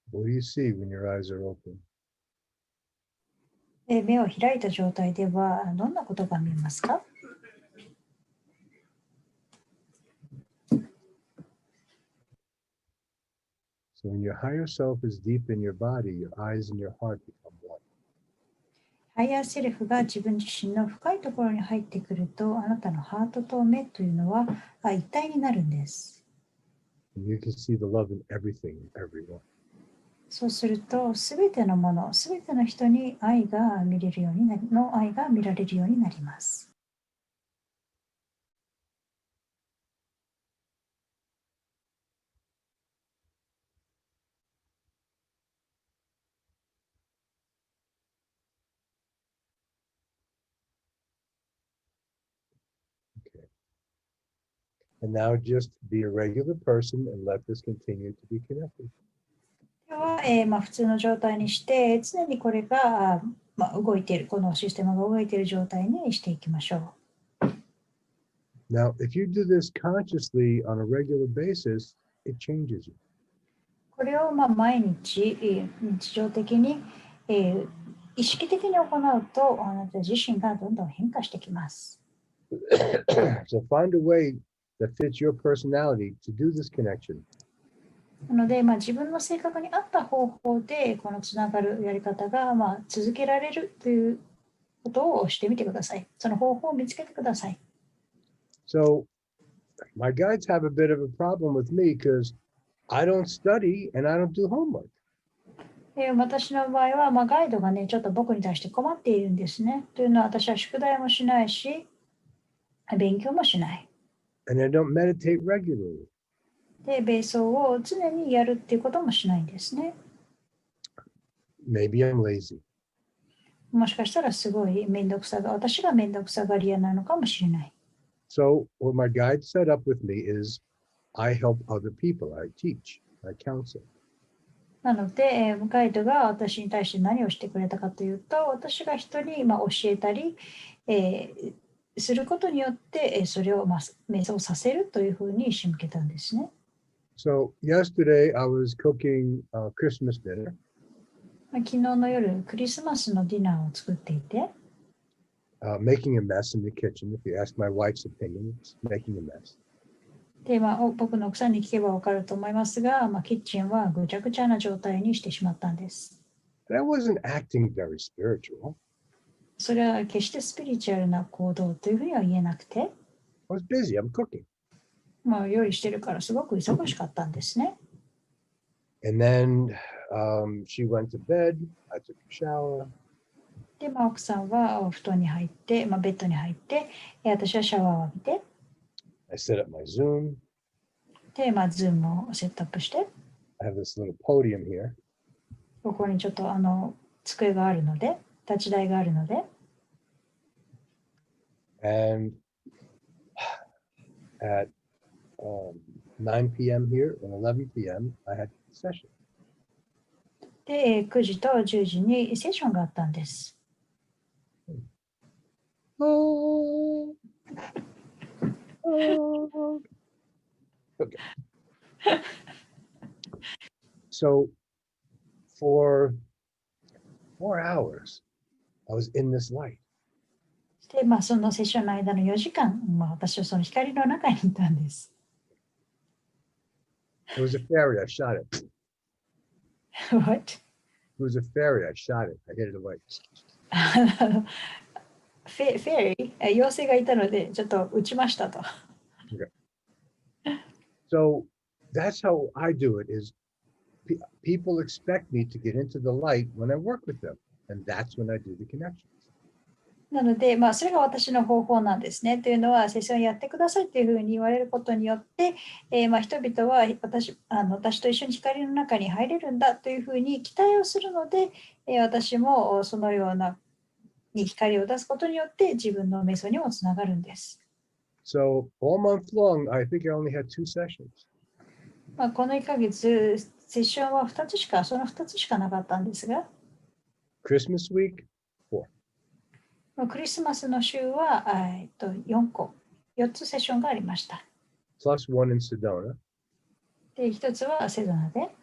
What do you see when your eyes are open? 目を開いた状態ではどんなことが見えますか？ So when your higher self is deep in your body, your eyes and your heart become one. ハイヤーセルフが自分自身の深いところに入ってくると、あなたのハートと目というのは一体になるんです。And you can see the love in everything and everyone. そうすると、すべてのもの、すべての人に愛が見れるようになり、の愛が見られるようになります。Okay. And now just be a regular person and let this continue to be connected. では、普通の状態にして、常にこれが、動いている、このシステムが動いている状態にしていきましょう。Now, if you do this consciously on a regular basis, it changes you. これを毎日、日常的に、意識的に行うと、あなた自身がどんどん変化してきます。So find a way that fits your personality to do this connection. なので、自分の性格に合った方法で、このつながるやり方が、続けられるということをしてみてください。その方法を見つけてください。So my guides have a bit of a problem with me because I don't study and I don't do homework. 私の場合は、ガイドがね、ちょっと僕に対して困っているんですね。というのは、私は宿題もしないし、勉強もしない。And I don't meditate regularly. で、瞑想を常にやるっていうこともしないんですね。Maybe I'm lazy. もしかしたらすごい私がめんどくさがり屋なのかもしれない。So what my guide set up with me is I help other people. I teach, I counsel. なので、ガイドが私に対して何をしてくれたかというと、私が人に教えたり、することによって、それを瞑想させるというふうに仕向けたんですね。So yesterday I was cooking Christmas dinner. 昨日の夜、クリスマスのディナーを作っていて、making a mess in the kitchen. If you ask my wife's opinion, it's making a mess. で、僕の奥さんに聞けばわかると思いますが、キッチンはぐちゃぐちゃな状態にしてしまったんです。And I wasn't acting very spiritual. それは決してスピリチュアルな行動というふうには言えなくて、I was busy. I'm cooking. 料理してるからすごく忙しかったんですね。And then she went to bed. I took a shower. で、奥さんはお布団に入って、ベッドに入って、私はシャワーを浴びて、I set up my Zoom. で、ズームをセットアップして、I have this little podium here. ここにちょっと机があるので、立ち台があるので、And at 9 p.m. here and 11 p.m. I had a session. で、9時と10時にセッションがあったんです。Oh, oh. Okay. So for 4 hours, I was in this light. で、そのセッションの間の4時間、私はその光の中にいたんです。It was a fairy. I shot it. What? It was a fairy. I shot it. I hit it away. フェリー、妖精がいたので、ちょっと撃ちましたと。Okay. So that's how I do it is people expect me to get into the light when I work with them. And that's when I do the connections. なので、それが私の方法なんですね。というのは、セッションやってくださいというふうに言われることによって、人々は私と一緒に光の中に入れるんだというふうに期待をするので、私もそのようなに光を出すことによって自分の瞑想にもつながるんです。So all month long, I think I only had 2 sessions. この1ヶ月、セッションはその2つしかなかったんですが、Christmas week, 4. クリスマスの週は4つセッションがありました。Plus 1 in Sedona. で、1つはセドナで、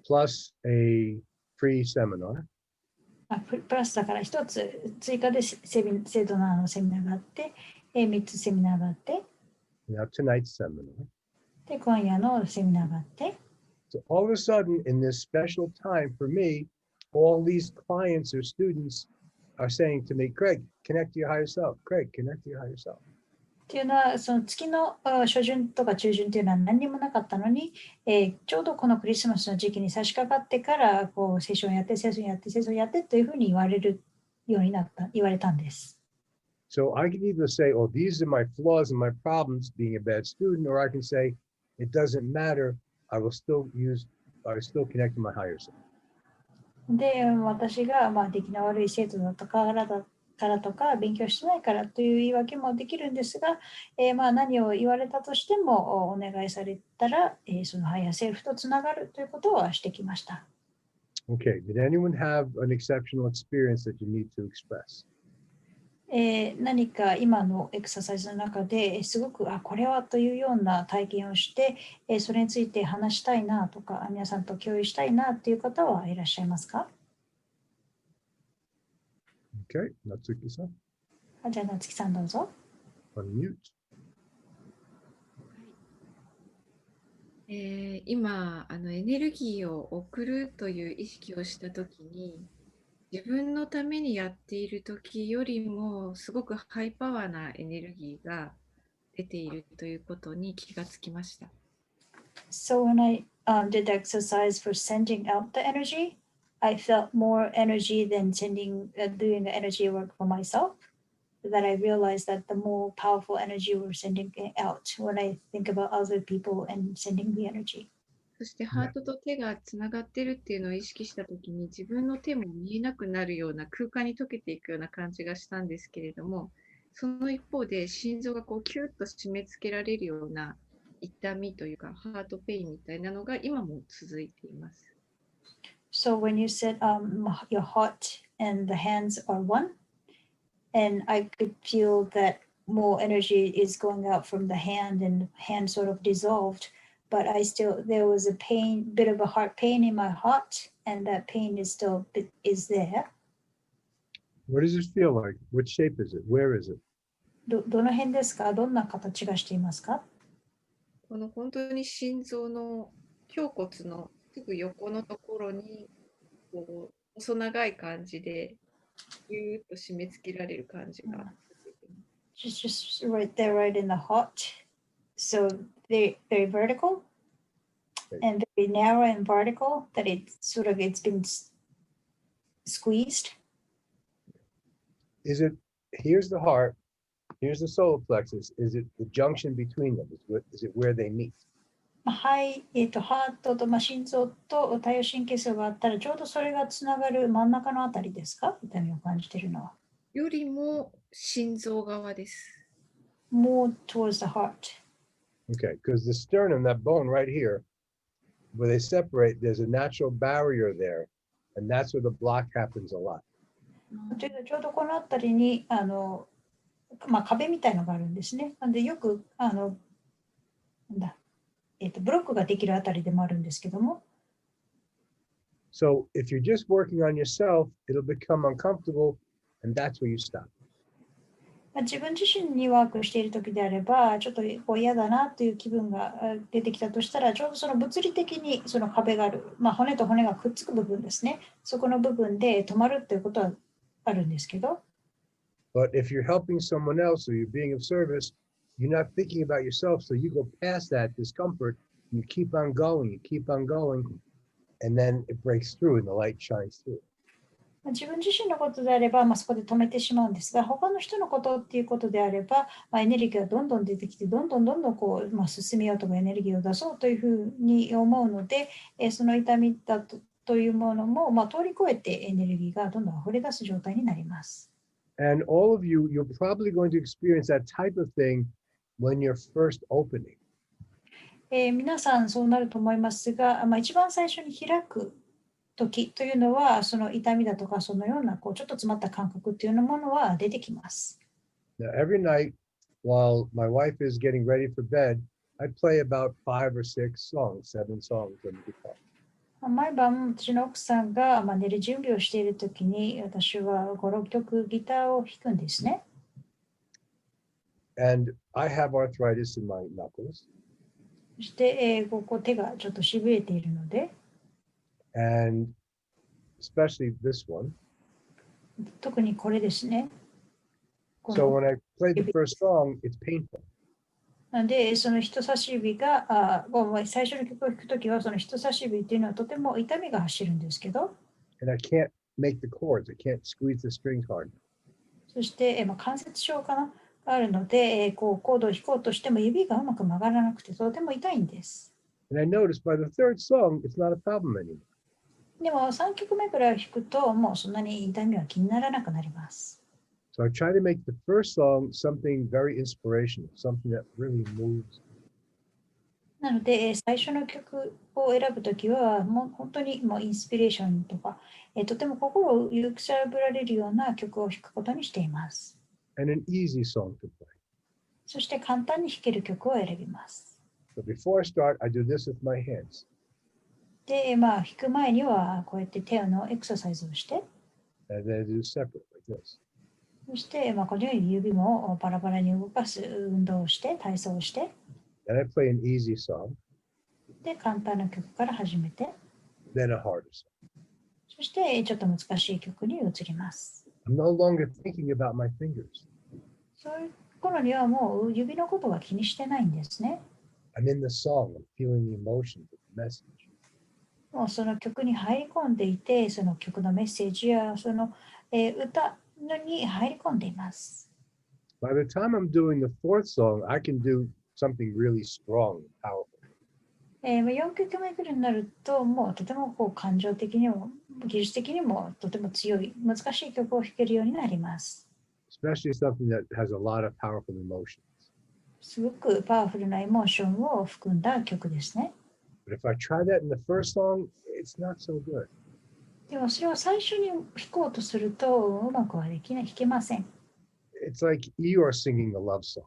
Plus a free seminar. プラスだから1つ追加でセドナのセミナーがあって、3つセミナーがあって、Now tonight's seminar. で、今夜のセミナーがあって、So all of a sudden, in this special time for me, all these clients or students are saying to me, Craig, connect to your higher self. Craig, connect to your higher self. っていうのは、その月の初旬とか中旬っていうのは何にもなかったのに、ちょうどこのクリスマスの時期に差し掛かってからセッションやって、セッションやって、セッションやってというふうに言われたんです。So I can either say, oh, these are my flaws and my problems being a bad student, or I can say, it doesn't matter. I still connect to my higher self. で、私が出来の悪い生徒だったからとか、勉強してないからという言い訳もできるんですが、何を言われたとしてもお願いされたら、そのハイヤーセルフとつながるということはしてきました。Okay, did anyone have an exceptional experience that you need to express? 何か今のエクササイズの中ですごくこれはというような体験をして、それについて話したいなとか皆さんと共有したいなという方はいらっしゃいますか？ Okay, Natsuki-san, じゃあ夏木さんどうぞ。unmute. 今エネルギーを送るという意識をしたときに、自分のためにやっているときよりもすごくハイパワーなエネルギーが出ているということに気がつきました。So when I did the exercise for sending out the energy, I felt more energy than doing the energy work for myself. That I realized that the more powerful energy we're sending out when I think about other people and sending the energy. そしてハートと手がつながってるっていうのを意識したときに、自分の手も見えなくなるような空間に溶けていくような感じがしたんですけれども、その一方で心臓がキュッと締め付けられるような痛みというかハートペインみたいなのが今も続いています。So when you said your heart and the hands are one, and I could feel that more energy is going out from the hand and hand sort of dissolved, but there was a bit of a heart pain in my heart, and that pain is there. What does it feel like? What shape is it? Where is it? どの辺ですか？どんな形がしていますか？この本当に心臓の胸骨のすぐ横のところに細長い感じでぎゅーっと締め付けられる感じが。Just right there, right in the heart. So very vertical and very narrow and vertical that it's been squeezed. Is it, here's the heart, here's the solar plexus. Is it the junction between them? Is it where they meet? はい、ハートと、心臓と太陽神経層があったらちょうどそれがつながる真ん中のあたりですか？痛みを感じているのは。よりも心臓側です。More towards the heart. Okay, because the sternum, that bone right here, where they separate, there's a natural barrier there, and that's where the block happens a lot. ちょうどこのあたりに壁みたいのがあるんですね。なんでよくなんだ、ブロックができるあたりでもあるんですけども、So if you're just working on yourself, it'll become uncomfortable, and that's where you stop. 自分自身にワークしている時であれば、ちょっとこう嫌だなという気分が出てきたとしたら、ちょうどその物理的にその壁がある、骨と骨がくっつく部分ですね。そこの部分で止まるということはあるんですけど、But if you're helping someone else or you're being of service, you're not thinking about yourself. So you go past that discomfort and you keep on going, and then it breaks through and the light shines through. 自分自身のことであれば、そこで止めてしまうんですが、他の人のことっていうことであれば、エネルギーがどんどん出てきて、どんどんこう、進めようとかエネルギーを出そうというふうに思うので、その痛みだというものも、通り越えてエネルギーがどんどん溢れ出す状態になります。And all of you, you're probably going to experience that type of thing when you're first opening. 皆さんそうなると思いますが、一番最初に開く時というのは、その痛みだとか、そのようなこうちょっと詰まった感覚っていうものは出てきます。Now, every night while my wife is getting ready for bed, I play about 5 or 6 songs, 7 songs on the guitar. 毎晩、私の奥さんが寝る準備をしているときに、私は5、6曲ギターを弾くんですね。And I have arthritis in my knuckles. そして、ここ手がちょっとしびれているので、And especially this one. 特にこれですね。So when I play the first song, it's painful. なので、その人差し指が、最初の曲を弾くときは、その人差し指っていうのはとても痛みが走るんですけど、And I can't make the chords. I can't squeeze the strings hard. そして、関節症かながあるので、こうコードを弾こうとしても指がうまく曲がらなくてとても痛いんです。And I noticed by the third song, it's not a problem anymore. でも3曲目くらいを弾くと、もうそんなに痛みは気にならなくなります。So I try to make the first song something very inspirational, something that really moves. なので、最初の曲を選ぶときは、もう本当にもうインスピレーションとか、とても心を揺さぶられるような曲を弾くことにしています。And an easy song to play. そして簡単に弾ける曲を選びます。So before I start, I do this with my hands. で、弾く前にはこうやって手のエクササイズをして、And then I do separate like this. そして、このように指もバラバラに動かす運動をして、体操をして、And I play an easy song, で、簡単な曲から始めて、then a harder song. そしてちょっと難しい曲に移ります。I'm no longer thinking about my fingers. そういう頃にはもう指のことは気にしてないんですね。I'm in the song. I'm feeling the emotions of the message. もうその曲に入り込んでいて、その曲のメッセージやその、歌に入り込んでいます。By the time I'm doing the fourth song, I can do something really strong and powerful. 4曲目くらいになると、もうとてもこう感情的にも技術的にもとても強い、難しい曲を弾けるようになります。Especially something that has a lot of powerful emotions. すごくパワフルなエモーションを含んだ曲ですね。But if I try that in the first song, it's not so good. でもそれを最初に弾こうとするとうまくはできない、弾けません。It's like Eeyore singing a love song.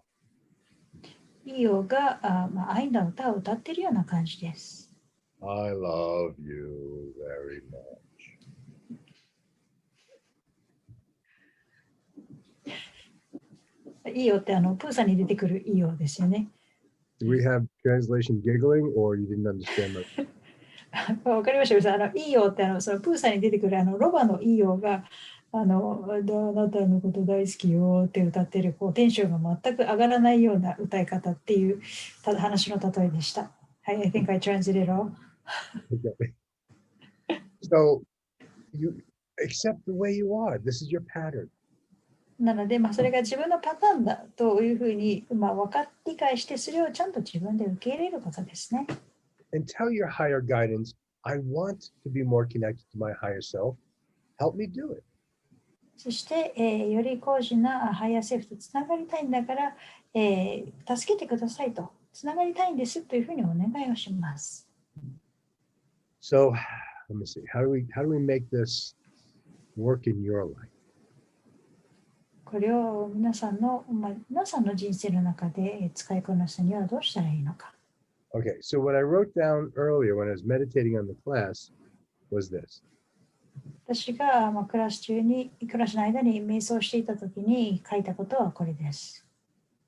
イオが愛の歌を歌っているような感じです。I love you very much. イオってプーさんに出てくるイオですよね。Do we have translation giggling or you didn't understand my... わかりました。イオってそのプーさんに出てくるロバのイオがあなたのこと大好きよって歌ってるこうテンションが全く上がらないような歌い方っていう話の例えでした。はい、I think I translated all. So you accept the way you are. This is your pattern. なので、それが自分のパターンだというふうに、理解して、それをちゃんと自分で受け入れることですね。And tell your higher guidance, I want to be more connected to my higher self. Help me do it. そして、より高次なハイヤーセルフとつながりたいんだから、助けてくださいと、つながりたいんですというふうにお願いをします。So, let me see. How do we make this work in your life? これを皆さんの人生の中で使いこなすにはどうしたらいいのか。Okay, so what I wrote down earlier when I was meditating on the class was this. 私がクラスの間に瞑想していたときに書いたことはこれです。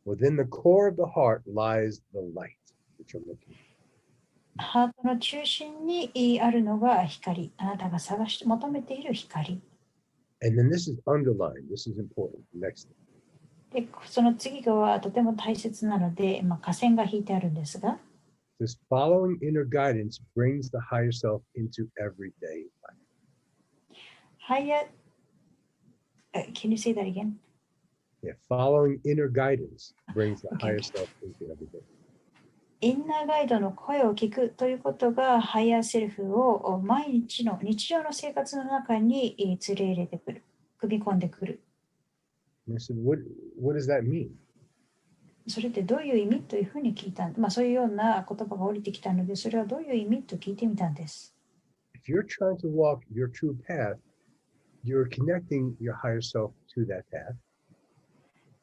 Within the core of the heart lies the light that you're looking at. ハートの中心にあるのが光。あなたが求めている光。And then this is underlined. This is important. Next. で、その次はとても大切なので、下線が引いてあるんですが、This following inner guidance brings the higher self into everyday life. Can you say that again? Yeah, following inner guidance brings the higher self into everyday. インナーガイドの声を聞くということが、ハイヤーセルフを毎日の日常の生活の中に連れ入れてくる、組み込んでくる。And I said, what does that mean? それってどういう意味というふうに聞いたそういうような言葉が降りてきたので、それはどういう意味と聞いてみたんです。If you're trying to walk your true path, you're connecting your higher self to that path.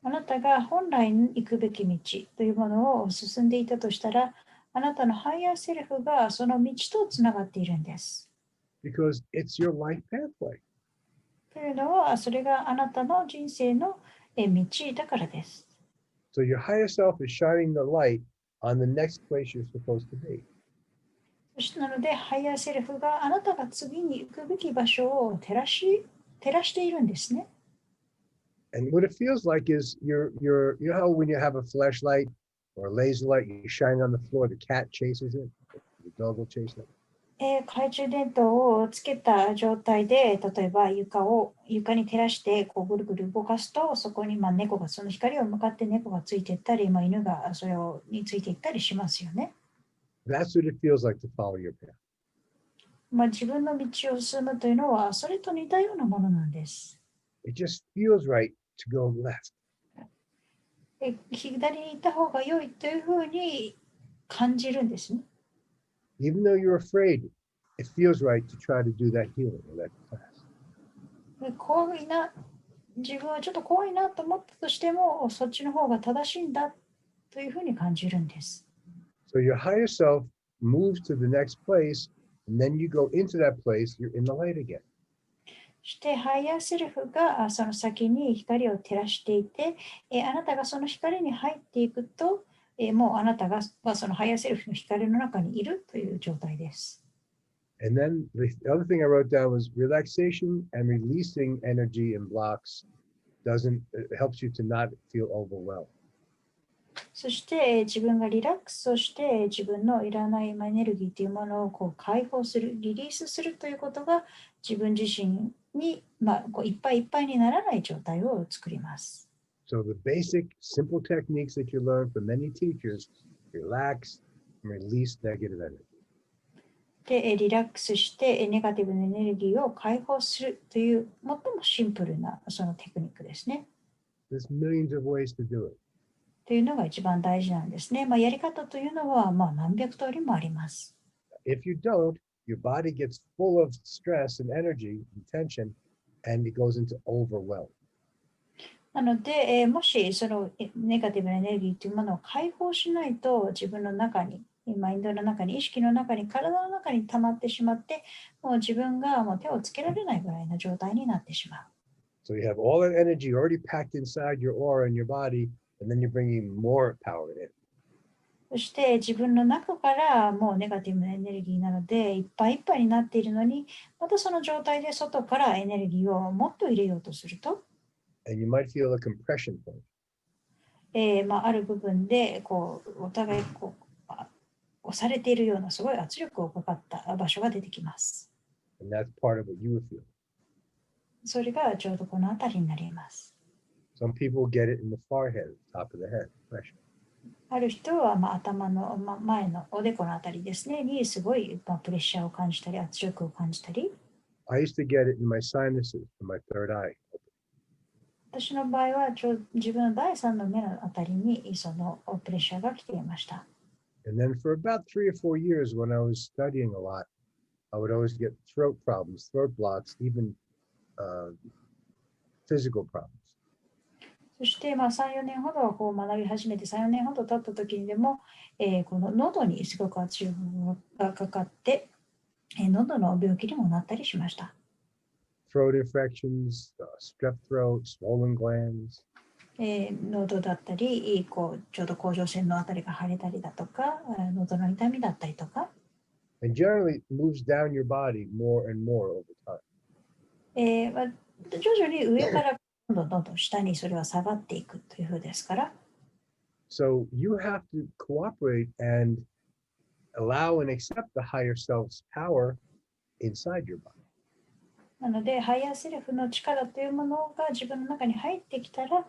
あなたが本来行くべき道というものを進んでいたとしたら、あなたのハイヤーセルフがその道とつながっているんです。Because it's your life pathway. というのは、それがあなたの人生の道だからです。So your higher self is shining the light on the next place you're supposed to be. そしてなので、ハイヤーセルフがあなたが次に行くべき場所を照らしているんですね。And what it feels like is you know how when you have a flashlight or a laser light, you shine on the floor, the cat chases it, the dog will chase it. 懐中電灯をつけた状態で、例えば床に照らしてぐるぐる動かすと、そこに猫がその光を向かって猫がついていったり、犬がそれについていったりしますよね。That's what it feels like to follow your path. 自分の道を進むというのは、それと似たようなものなんです。It just feels right to go left. 左に行った方が良いというふうに感じるんですね。Even though you're afraid, it feels right to try to do that healing or that class. 自分はちょっと怖いなと思ったとしても、そっちの方が正しいんだというふうに感じるんです。So your higher self moves to the next place, and then you go into that place, you're in the light again. そしてハイヤーセルフがその先に光を照らしていて、あなたがその光に入っていくと、もうあなたがそのハイヤーセルフの光の中にいるという状態です。And then the other thing I wrote down was relaxation and releasing energy and blocks it helps you to not feel overwhelmed. そして自分がリラックスをして自分のいらないエネルギーというものを解放する、リリースするということが自分自身に、いっぱいいっぱいにならない状態を作ります。So the basic simple techniques that you learn from many teachers, relax and release negative energy. で、リラックスしてネガティブなエネルギーを解放するという最もシンプルなそのテクニックですね。There's millions of ways to do it. というのが一番大事なんですね。やり方というのは何百通りもあります。If you don't, your body gets full of stress and energy and tension, and it goes into overwhelm. なので、もしそのネガティブなエネルギーというものを解放しないと、自分の中に、マインドの中に、意識の中に、体の中に溜まってしまって、もう自分が手をつけられないぐらいの状態になってしまう。So you have all that energy already packed inside your aura and your body, and then you're bringing more power in. そして自分の中からもうネガティブなエネルギーなのでいっぱいいっぱいになっているのに、またその状態で外からエネルギーをもっと入れようとすると、And you might feel a compression point. ある部分でお互い押されているようなすごい圧力をかかった場所が出てきます。And that's part of what you would feel. それがちょうどこの辺りになります。Some people get it in the forehead, top of the head, pressure. ある人は頭の前のおでこのあたりですねにすごいプレッシャーを感じたり圧力を感じたり。I used to get it in my sinuses, in my third eye. 私の場合は自分の第三の目のあたりにそのプレッシャーが来ていました。And then for about 3 or 4 years when I was studying a lot, I would always get throat problems, throat blocks, even physical problems. そして3、4年ほどこう学び始めて3、4年ほど経った時にでも、この喉にすごく圧力がかかって、喉の病気にもなったりしました。Throat infections, strep throat, swollen glands. 喉だったり、ちょうど甲状腺のあたりが腫れたりだとか、喉の痛みだったりとか、And generally moves down your body more and more over time. 徐々に上からどんどん下にそれは下がっていくというふうですから、So you have to cooperate and allow and accept the higher self's power inside your body. なので、ハイヤーセルフの力というものが自分の中に入ってきたら、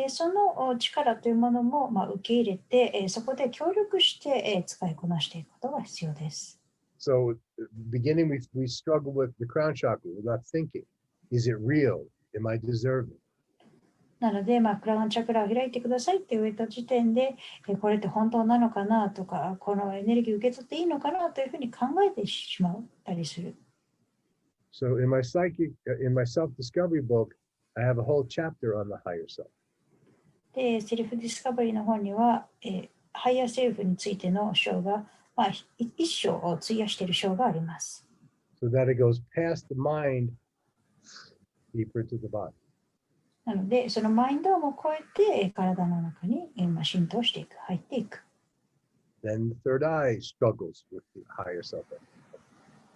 その力というものも受け入れて、そこで協力して使いこなしていくことが必要です。So beginning, we struggle with the crown chakra without thinking. Is it real? Am I deserving? なので、クラウンチャクラを開いてくださいって言われた時点で、これって本当なのかなとか、このエネルギーを受け取っていいのかなというふうに考えてしまったりする。So in my self-discovery book, I have a whole chapter on the higher self. で、セルフディスカバリーの方には、ハイヤーセルフについての章が、一章を費やしている章があります。So that it goes past the mind, deeper to the body. なので、そのマインドをも超えて体の中に浸透していく、入っていく。Then the third eye struggles with the higher self.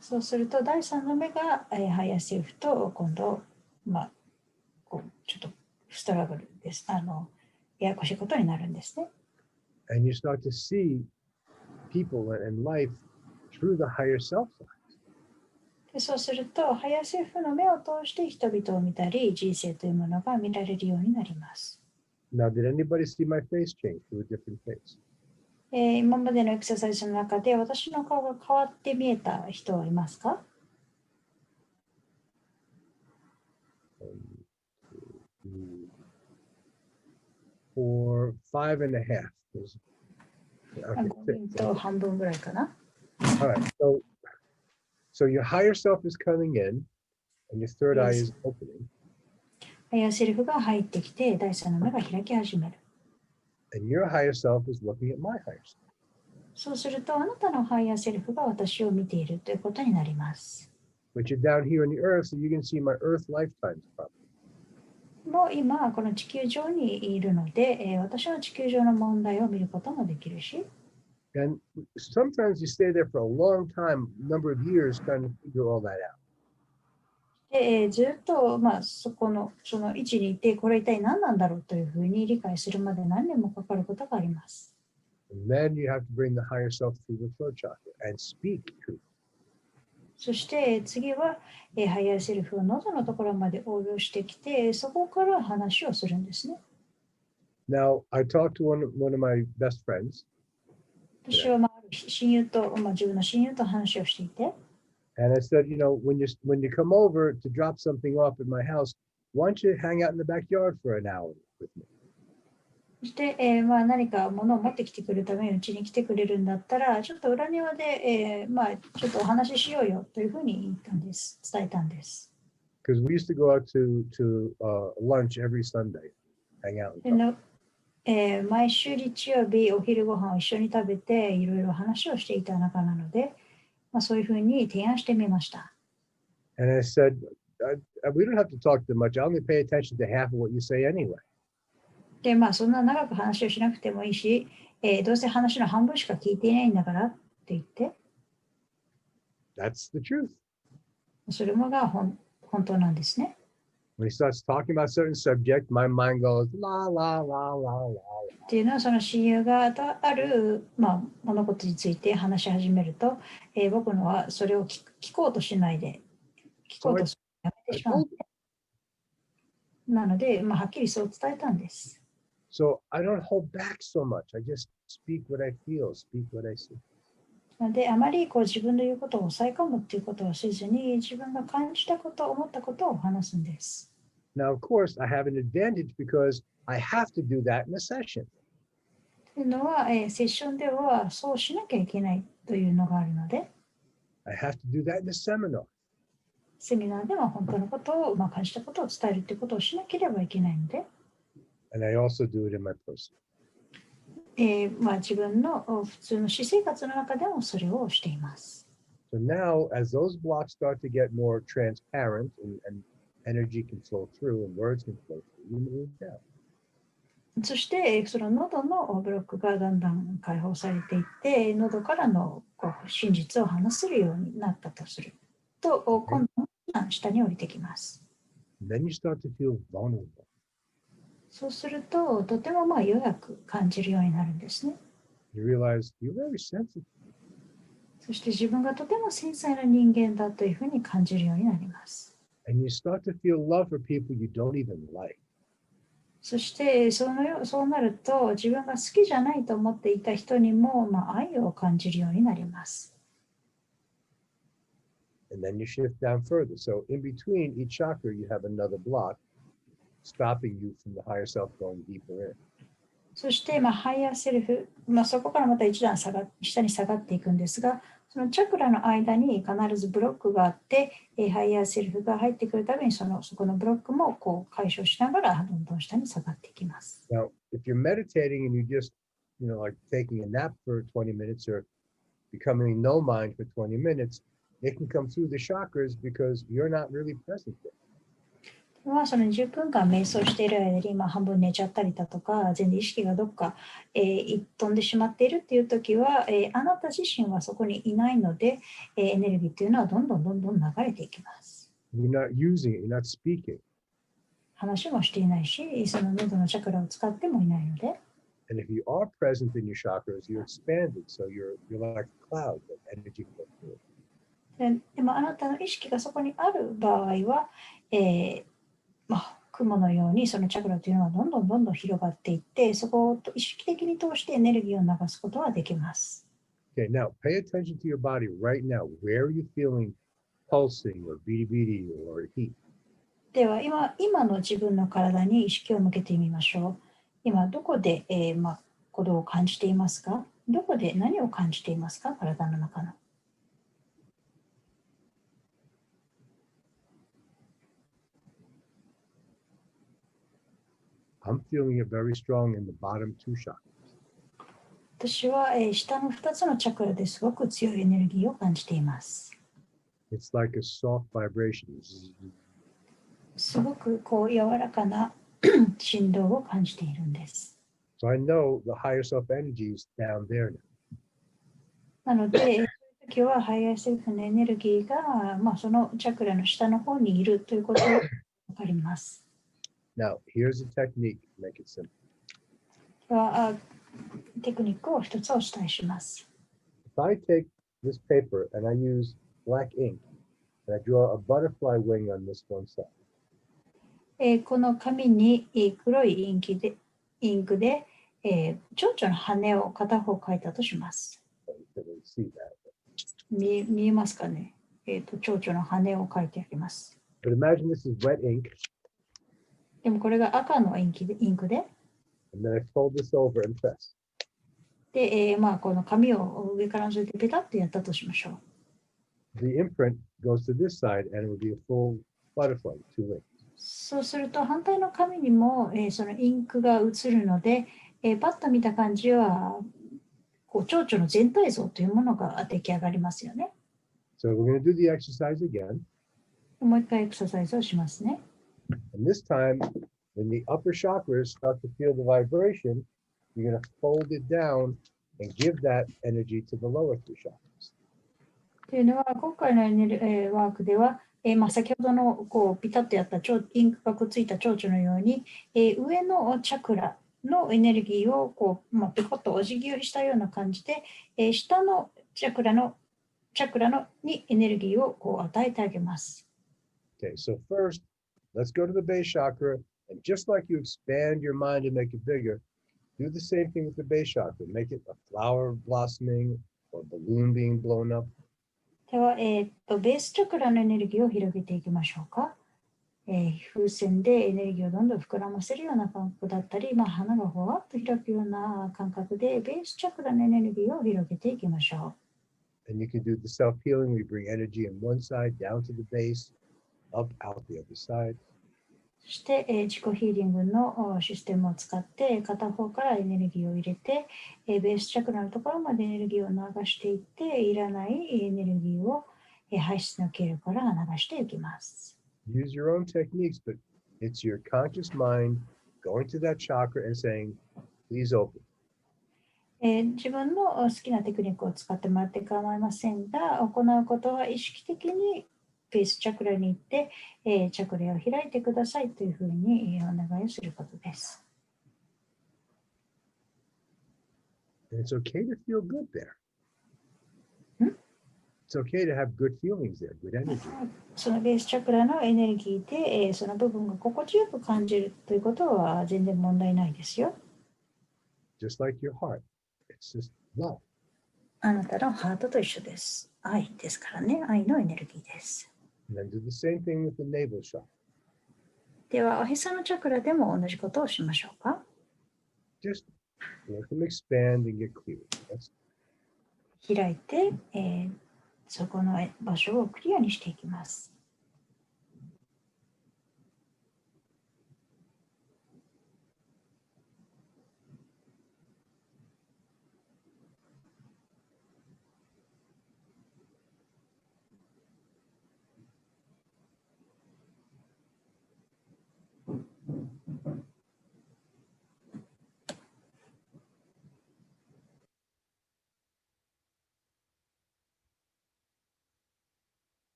そうすると、第三の目がハイヤーセルフと今度、ちょっとストラグルです。ややこしいことになるんですね。And you start to see people and life through the higher self. でそうすると、ハイヤーセルフの目を通して人々を見たり、人生というものが見られるようになります。Now, did anybody see my face change to a different face? 今までのエクササイズの中で私の顔が変わって見えた人はいますか？4, 5.5. 5人と半分ぐらいかな。All right. So your higher self is coming in, and your third eye is opening. ハイヤーセルフが入ってきて、第三の目が開き始める。And your higher self is looking at my higher self. そうすると、あなたのハイヤーセルフが私を見ているということになります。But you're down here on the earth, so you can see my earth lifetimes problem. もう今、この地球上にいるので、私の地球上の問題を見ることもできるし、And sometimes you stay there for a long time, number of years, trying to figure all that out. でずっと、その位置にいて、これ一体何なんだろうというふうに理解するまで何年もかかることがあります。And then you have to bring the higher self through the throat chakra and speak truth. そして次は、ハイヤーセルフを喉のところまで応用してきて、そこから話をするんですね。Now, I talked to one of my best friends. 私は親友と、自分の親友と話をしていて、And I said, when you come over to drop something off at my house, why don't you hang out in the backyard for an hour with me? そして、何か物を持ってきてくれるためにうちに来てくれるんだったら、ちょっと裏庭で、ちょっとお話ししようよというふうに言ったんです。伝えたんです。Because we used to go out to lunch every Sunday, hang out. And talk. 毎週日曜日お昼ご飯を一緒に食べていろいろ話をしていた仲なので、そういうふうに提案してみました。And I said, we don't have to talk too much. I only pay attention to half of what you say anyway. で、そんな長く話をしなくてもいいし、どうせ話の半分しか聞いていないんだからって言って。That's the truth. それもが本当なんですね。When he starts talking about a certain subject, my mind goes, la, la, la, la, la. っていうのは、その親友がある、物事について話し始めると、僕のはそれを聞こうとしないで、聞こうとするのをやめてしまう。なので、はっきりそう伝えたんです。So I don't hold back so much. I just speak what I feel, speak what I see. なので、あまり自分の言うことを抑え込むっていうことをせずに、自分が感じたこと、思ったことを話すんです。Now, of course, I have an advantage because I have to do that in a session. というのは、セッションではそうしなきゃいけないというのがあるので、I have to do that in a seminar. セミナーでは本当のことを、感じたことを伝えるということをしなければいけないので、And I also do it in my person. 自分の普通の私生活の中でもそれをしています。So now, as those blocks start to get more transparent and energy can flow through and words can flow through, you move down. そしてその喉のブロックがだんだん解放されていって喉からの真実を話せるようになったとすると今度は下に降りてきます。Then you start to feel vulnerable. そうするととても弱く感じるようになるんですね。You realize you're very sensitive. そして自分がとても繊細な人間だというふうに感じるようになります。And you start to feel love for people you don't even like. そしてそうなると自分が好きじゃないと思っていた人にも愛を感じるようになります。And then you shift down further. So in between each chakra, you have another block stopping you from the higher self going deeper in. そしてハイヤーセルフ、そこからまた一段下に下がっていくんですが、そのチャクラの間に必ずブロックがあって、ハイヤーセルフが入ってくるたびにそこのブロックも解消しながらどんどん下に下がっていきます。Now, if you're meditating and you just, like taking a nap for 20 minutes or becoming no mind for 20 minutes, it can come through the chakras because you're not really present there. その20分間瞑想している間に半分寝ちゃったりだとか全然意識がどっか、飛んでしまっているっていう時は、あなた自身はそこにいないので、エネルギーっていうのはどんどん流れていきます。You're not using it, you're not speaking. 話もしていないし、その喉のチャクラを使ってもいないので。And if you are present in your chakras, you're expanded. So you're like a cloud that energy flows through. でもあなたの意識がそこにある場合は、雲のようにそのチャクラというのはどんどん広がっていって、そこを意識的に通してエネルギーを流すことはできます。Okay, now pay attention to your body right now. Where are you feeling pulsing or beady or heat? では今の自分の体に意識を向けてみましょう。今どこで、鼓動を感じていますか？どこで何を感じていますか？体の中の。I'm feeling it very strong in the bottom two chakras. 私は、下の2つのチャクラですごく強いエネルギーを感じています。It's like a soft vibration. すごく柔らかな振動を感じているんです。So I know the higher self energy is down there now. なので、そういう時はハイヤーセルフのエネルギーが、そのチャクラの下の方にいるということが分かります。Now, here's a technique to make it simple. ではテクニックを一つお伝えします。If I take this paper and I use black ink and I draw a butterfly wing on this one side. この紙に黒いインクで、蝶々の羽を片方描いたとします。見えますかね？蝶々の羽を描いてあります。But imagine this is wet ink. でもこれが赤のインクで。And then I fold this over and press. で、この紙を上から乗せてペタッとやったとしましょう。The imprint goes to this side and it will be a full butterfly with two wings. そうすると反対の紙にも、そのインクが映るので、パッと見た感じは蝶々の全体像というものが出来上がりますよね。So we're going to do the exercise again. もう一回エクササイズをしますね。And this time, when the upper chakras start to feel the vibration, you're going to fold it down and give that energy to the lower two chakras. というのは、今回のワークでは、先ほどのピタッとやったインクがくっついた蝶々のように、上のチャクラのエネルギーをペコッとお辞儀をしたような感じで、下のチャクラにエネルギーを与えてあげます。Okay, so first, let's go to the base chakra, and just like you expand your mind and make it bigger, do the same thing with the base chakra. Make it a flower blossoming or a balloon being blown up. では、ベースチャクラのエネルギーを広げていきましょうか。風船でエネルギーをどんどん膨らませるような感覚だったり、花がほわっと開くような感覚で、ベースチャクラのエネルギーを広げていきましょう。And you can do the self-healing. We bring energy on one side down to the base, up, out the other side. そして、自己ヒーリングのシステムを使って片方からエネルギーを入れて、ベースチャクラのところまでエネルギーを流していって、いらないエネルギーを排出の経路から流していきます。Use your own techniques, but it's your conscious mind going to that chakra and saying, please open. 自分の好きなテクニックを使ってもらって構いませんが、行うことは意識的にベースチャクラに行って、チャクラを開いてくださいというふうにお願いをすることです。And it's okay to feel good there. ん It's okay to have good feelings there, good energy. そのベースチャクラのエネルギーで、その部分が心地よく感じるということは全然問題ないですよ。Just like your heart. It's just love. あなたのハートと一緒です。愛ですからね、愛のエネルギーです。And then do the same thing with the navel chakra. では、おへそのチャクラでも同じことをしましょうか。Just let them expand and get clear. That's 開いて、そこの場所をクリアにしていきます。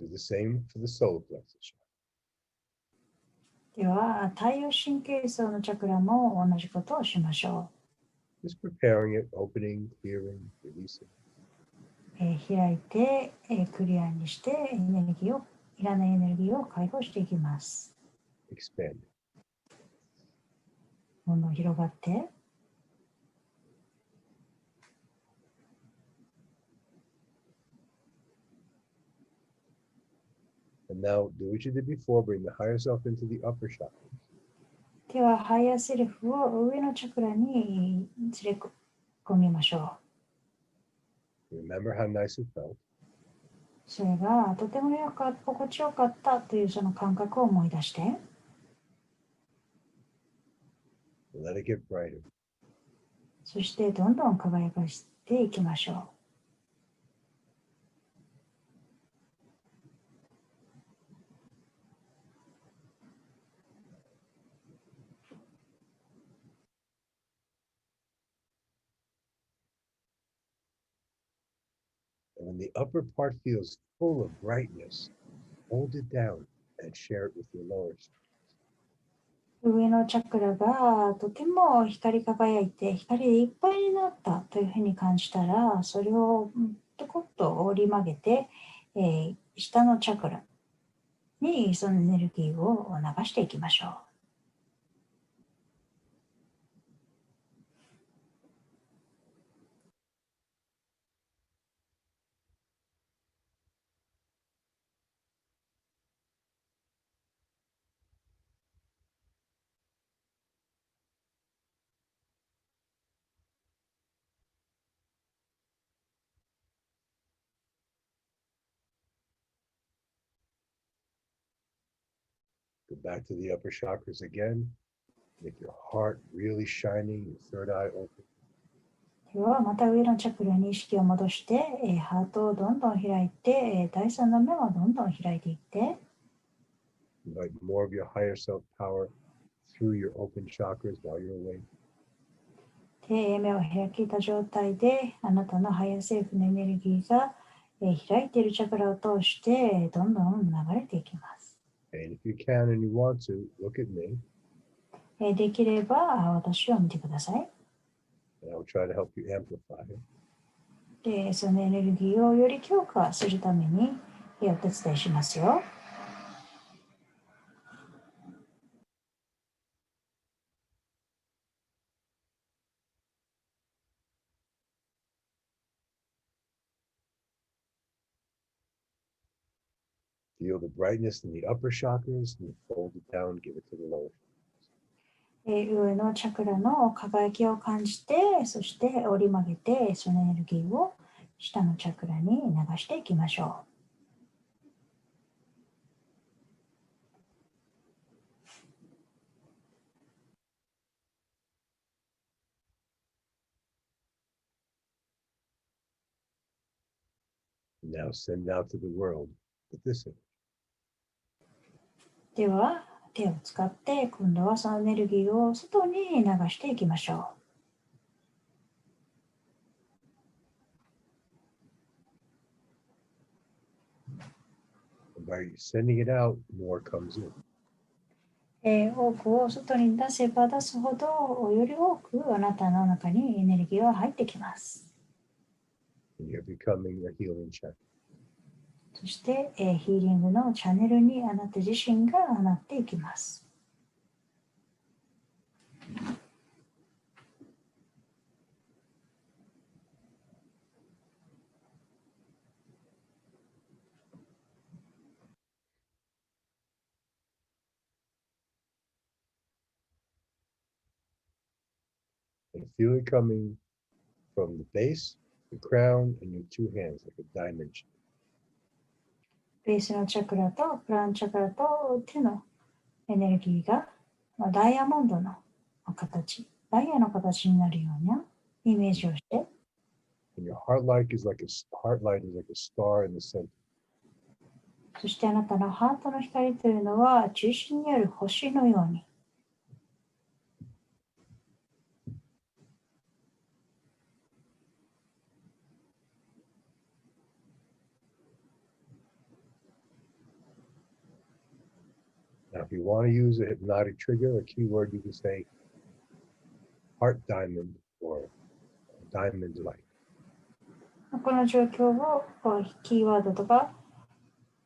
do the same for the solar plexus. では、太陽神経層のチャクラも同じことをしましょ Just preparing it, opening, clearing, releasing. う。開いて、クリアにしてエネルギーを、いらないエネルギーを解放していきます。Expand. どんどん広がって、And now do what you did before, bring the higher self into the upper chakra. では、ハイヤーセルフを上のチャクラに連れ込みましょう。 Remember how nice it felt. それがとても心地よかったというその感覚を思い出して、Let it get brighter. そしてどんどん輝かしていきましょう。And when the upper part feels full of brightness, hold it down and share it with your lower chakra. 上のチャクラがとても光り輝いて光でいっぱいになったというふうに感じたら、それをちょこっと折り曲げて、下のチャクラにそのエネルギーを流していきましょう。Go back to the upper chakras again. Make your heart really shining, your third eye open. ではまた上のチャクラに意識を戻して、ハートをどんどん開いて、第3の目はどんどん開いていって、Invite more of your higher self power through your open chakras while you're awake. で目を開きた状態であなたのハイヤーセルフのエネルギーが、開いているチャクラを通してどんどん流れていきます。And if you can and you want to, look at me, できれば私を見てください。and I will try to help you amplify it. でそのエネルギーをより強化するためにお手伝いしますよ。Feel the brightness in the upper chakras and fold it down, give it to the lower. 上のチャクラの輝きを感じて、そして折り曲げて、そのエネルギーを下のチャクラに流していきましょう。Now send out to the world with this. では、手を使って今度はそのエネルギーを外に流していきましょう。By sending it out, more comes in. 多くを外に出せば出すほど、より多くあなたの中にエネルギーは入ってきます。And you're becoming a healing channel. そして、ヒーリングのチャンネルにあなた自身がなっていきます。And feel it coming from the base, the crown, and your two hands like a diamond. ベースのチャクラとクラウンチャクラと手のエネルギーがダイヤモンドの形、ダイヤの形になるようなイメージをして、And your heart light is like a star in the center. そしてあなたのハートの光というのは中心にある星のように、Now, if you want to use a hypnotic trigger, a keyword, you can say heart diamond or diamond light. この状況をキーワードとか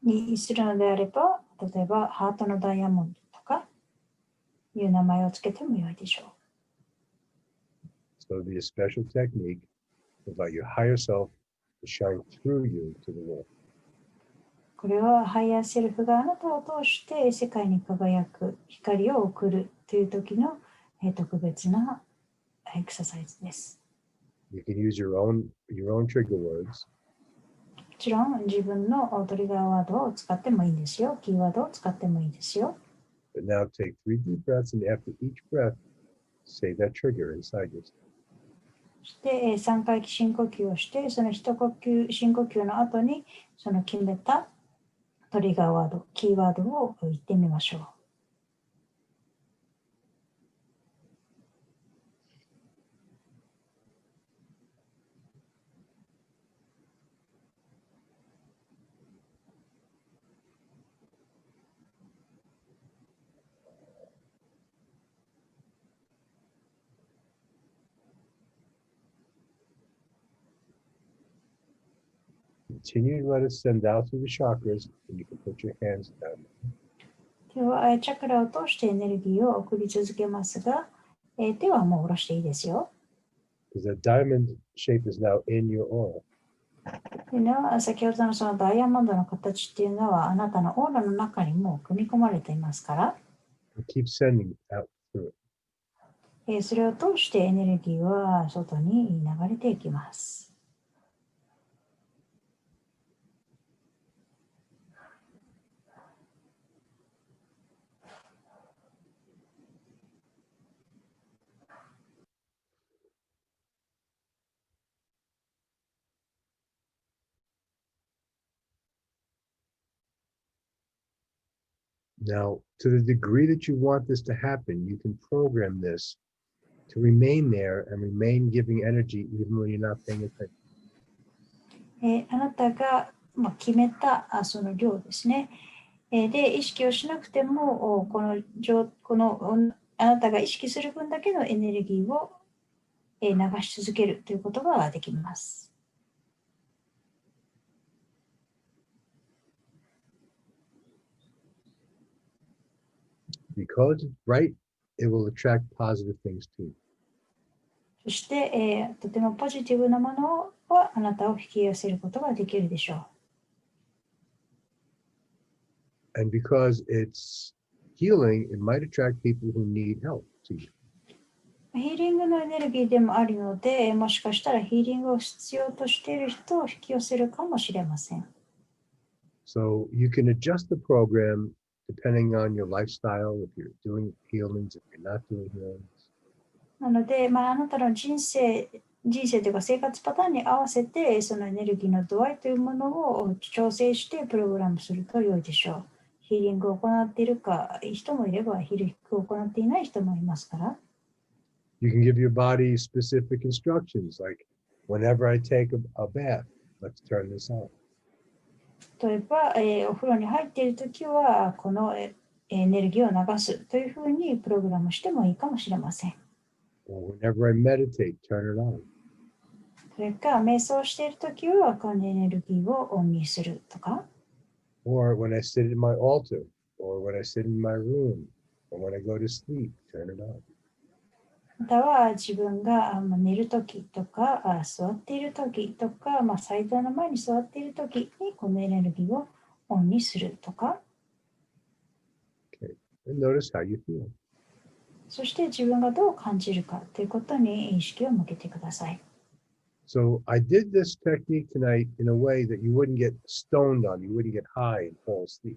にするのであれば、例えばハートのダイヤモンドとかいう名前をつけてもよいでしょう。So it'll be a special technique to allow your higher self to shine through you to the world. これはハイヤーセルフがあなたを通して世界に輝く光を送るという時の特別なエクササイズです。You can use your own trigger words. もちろん自分のトリガーワードを使ってもいいんですよ。キーワードを使ってもいいですよ。But now take 3 deep breaths, and after each breath, say that trigger inside yourself. そして3回深呼吸をして、その深呼吸の後にその決めたトリガーワード、キーワードを言ってみましょう。Continue to let it send out through the chakras, and you can put your hands down. では、チャクラを通してエネルギーを送り続けますが、手はもう下ろしていいですよ。Because that diamond shape is now in your aura. というのは、先ほどのそのダイヤモンドの形っていうのは、あなたのオーラの中にも組み込まれていますから、Keep sending out through it. それを通してエネルギーは外に流れていきます。Now, to the degree that you want this to happen, you can program this to remain there and remain giving energy even when you're not paying attention. あなたが決めたその量ですね。で、意識をしなくても、このあなたが意識する分だけのエネルギーを流し続けるということができます。Because it's bright, it will attract positive things too. そして、とてもポジティブなものはあなたを引き寄せることができるでしょAnd because it's healing, it might attract people who need help to you. ヒーリングのエネルギーでもあるので、もしかしたらヒーリングを必要としている人を引き寄せるかもしれません。So you can adjust the program depending on your lifestyle, if you're doing healings, if you're not doing healings. なので、あなたの人生というか生活パターンに合わせて、そのエネルギーの度合いというものを調整してプログラムすると良いでしょう。ヒーリングを行っている人もいれば、ヒーリングを行っていない人もいますから。You can give your body specific instructions, like whenever I take a bath, let's turn this on. 例えば、お風呂に入っているときは、このエネルギーを流すというふうにプログラムしてもいいかもしれません。Or whenever I meditate, turn it on. それから、瞑想しているときは、このエネルギーをオンにするとか。Or when I sit in my altar, or when I sit in my room, or when I go to sleep, turn it on. または自分が寝るときとか、座っているときとか、祭壇の前に座っているときにこのエネルギーをオンにするとか。Okay. And notice how you feel. そして自分がどう感じるかということに意識を向けてください。So I did this technique tonight in a way that you wouldn't get stoned on, you wouldn't get high and fall asleep.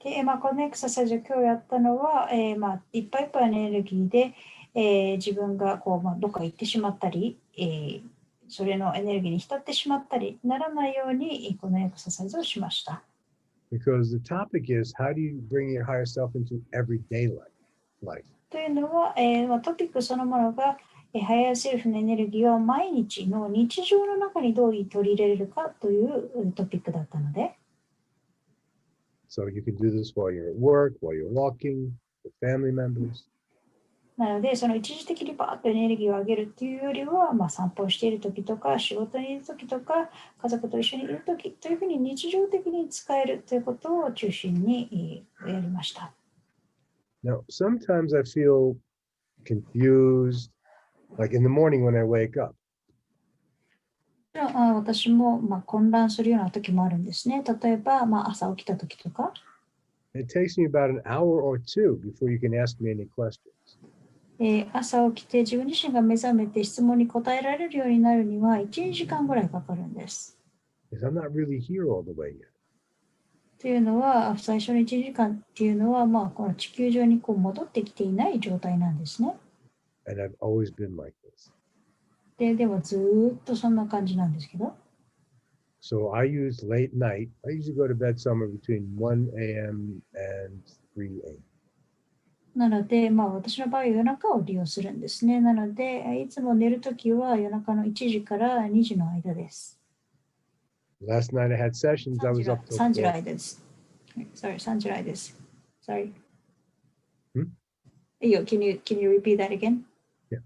で、このエクササイズを今日やったのは、いっぱいいっぱいのエネルギーで、自分がどっか行ってしまったり、それのエネルギーに浸ってしまったりならないようにこのエクササイズをしました。Because the topic is, how do you bring your higher self into everyday life? というのは、トピックそのものが、ハイヤーセルフのエネルギーを毎日の日常の中にどう取り入れれるかというトピックだったので、So you can do this while you're at work, while you're walking, with family members. なので、その一時的にバーッとエネルギーを上げるっていうよりは、散歩をしているときとか、仕事にいるときとか、家族と一緒にいるときというふうに日常的に使えるということを中心にやりました。Now, sometimes I feel confused, like in the morning when I wake up. 私も混乱するような時もあるんですね。例えば、朝起きた時とか。It takes me about an hour or two before you can ask me any questions. 朝起きて自分自身が目覚めて質問に答えられるようになるには1、2時間ぐらいかかるんです。Because I'm not really here all the way yet. というのは、最初の1時間っていうのは、この地球上に戻ってきていない状態なんですね。And I've always been like this. でもずーっとそんな感じなんですけど。So I use late night. I usually go to bed somewhere between 1 a.m. and 3 a.m. なので、私の場合は夜中を利用するんですね。なので、いつも寝るときは夜中の1時から2時の間です。Last night I had sessions. I was up till 3時の 4. 間です。Sorry, 3時の間です。Sorry. Hmm? Can you repeat that again? Yeah.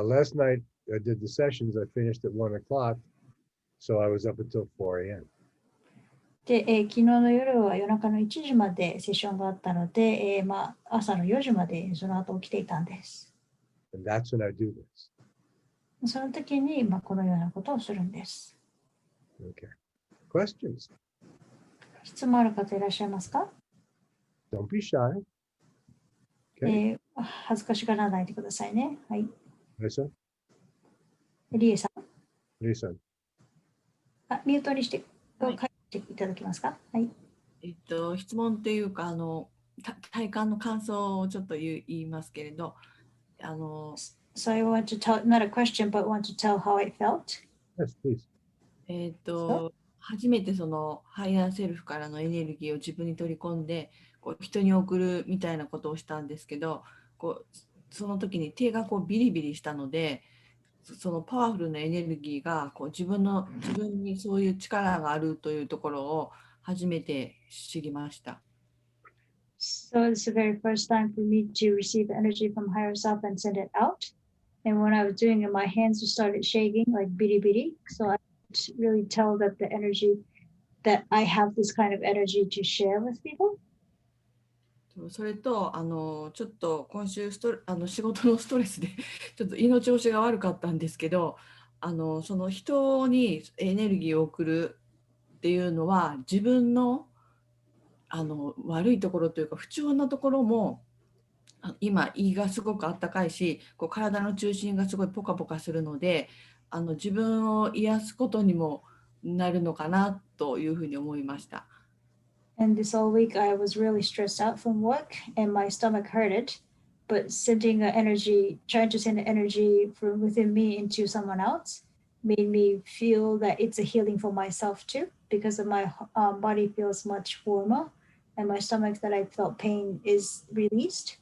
Last night I did the sessions. I finished at 1 o'clock. So I was up until 4 a.m. で、昨日の夜は夜中の1時までセッションがあったので、朝の4時までその後起きていたんです。And that's when I do this. その時に、このようなことをするんです。Okay. Questions? 質問ある方いらっしゃいますか？ Don't be shy. Okay. 恥ずかしがらないでくださいね。はい。Lisa? リエさん。Lisa. ミュートにして書はいいていただけますか？はい。質問というか体感の感想をちょっと言いますけれど、So I want to tell, not a question, but want to tell how I felt. Yes, please. 初めてそのハイヤーセルフからのエネルギーを自分に取り込んで人に送るみたいなことをしたんですけど、その時に手がビリビリしたので、そのパワフルなエネルギーが自分にそういう力があるというところを初めて知りました。So it's the very first time for me to receive energy from higher self and send it out. And when I was doing it, my hands started shaking like bitty bitty. So I could really tell that the energy, that I have this kind of energy to share with people. それとちょっと今週仕事のストレスでちょっと胃の調子が悪かったんですけど、その人にエネルギーを送るっていうのは自分の悪いところというか不調なところも今胃がすごくあったかいし、こう体の中心がすごいポカポカするので、自分を癒すことにもなるのかなというふうに思いました。And this whole week, I was really stressed out from work and my stomach hurted. But sending energy, trying to send energy from within me into someone else made me feel that it's a healing for myself too, because of my body feels much warmer and my stomach that I felt pain is released.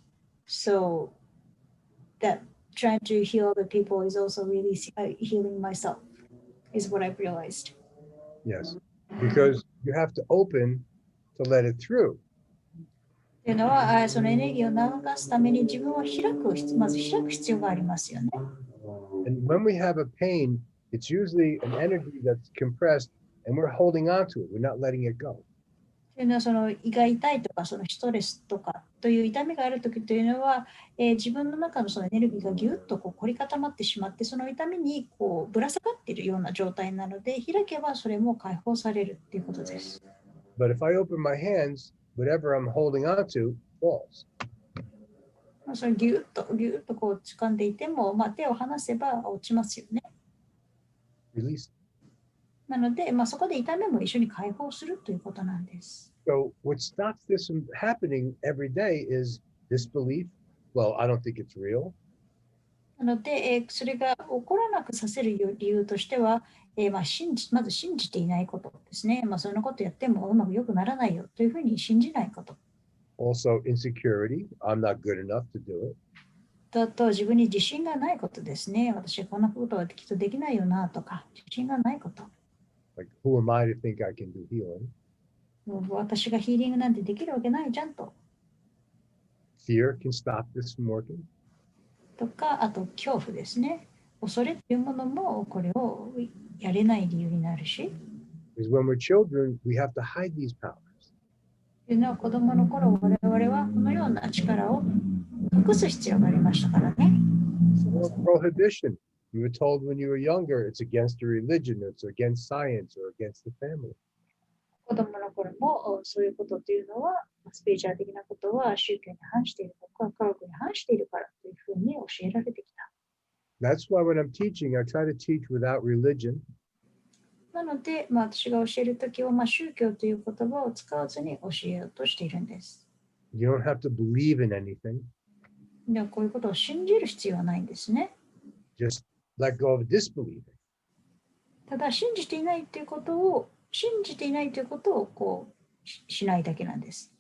So that trying to heal other people is also really healing myself, is what I've realized. Yes, because you have to open to let it through. っていうのは、そのエネルギーを流すために自分をまず開く必要がありますよね。And when we have a pain, it's usually an energy that's compressed and we're holding on to it. We're not letting it go. というのは、その胃が痛いとか、そのストレスとかという痛みがあるときというのは、自分の中のそのエネルギーがぎゅっと凝り固まってしまって、その痛みにぶら下がっているような状態なので、開けばそれも解放されるということです。But if I open my hands, whatever I'm holding on to falls. そのぎゅっと掴んでいても、手を離せば落ちますよね。Release. なので、そこで痛みも一緒に解放するということなんです。So what stops this from happening every day is disbelief. Well, I don't think it's real. なので、それが起こらなくさせる理由としては、まず信じていないことですね。そんなことやってもうまく良くならないよというふうに信じないこと。Also insecurity. I'm not good enough to do it. だと自分に自信がないことですね。私はこんなことはきっとできないよなとか、自信がないこと。Like, who am I to think I can do healing? もう私がヒーリングなんてできるわけないじゃんと。Fear can stop this from working. とか、あと恐怖ですね。恐れっていうものもこれをやれない理由になるし。Because when we're children, we have to hide these powers. というのは子供の頃我々はこのような力を隠す必要がありましたからね。No prohibition. You were told when you were younger, it's against a religion, it's against science, or against the family. 子供の頃もそういうことというのは、スピリチュアル的なことは宗教に反しているとか、科学に反しているからというふうに教えられてきた。That's why when I'm teaching, I try to teach without religion. なので、私が教えるときは、宗教という言葉を使わずに教えようとしているんです。You don't have to believe in anything. では、こういうことを信じる必要はないんですね。Just let go of disbelieving. ただ、信じていないということをしないだけなんです。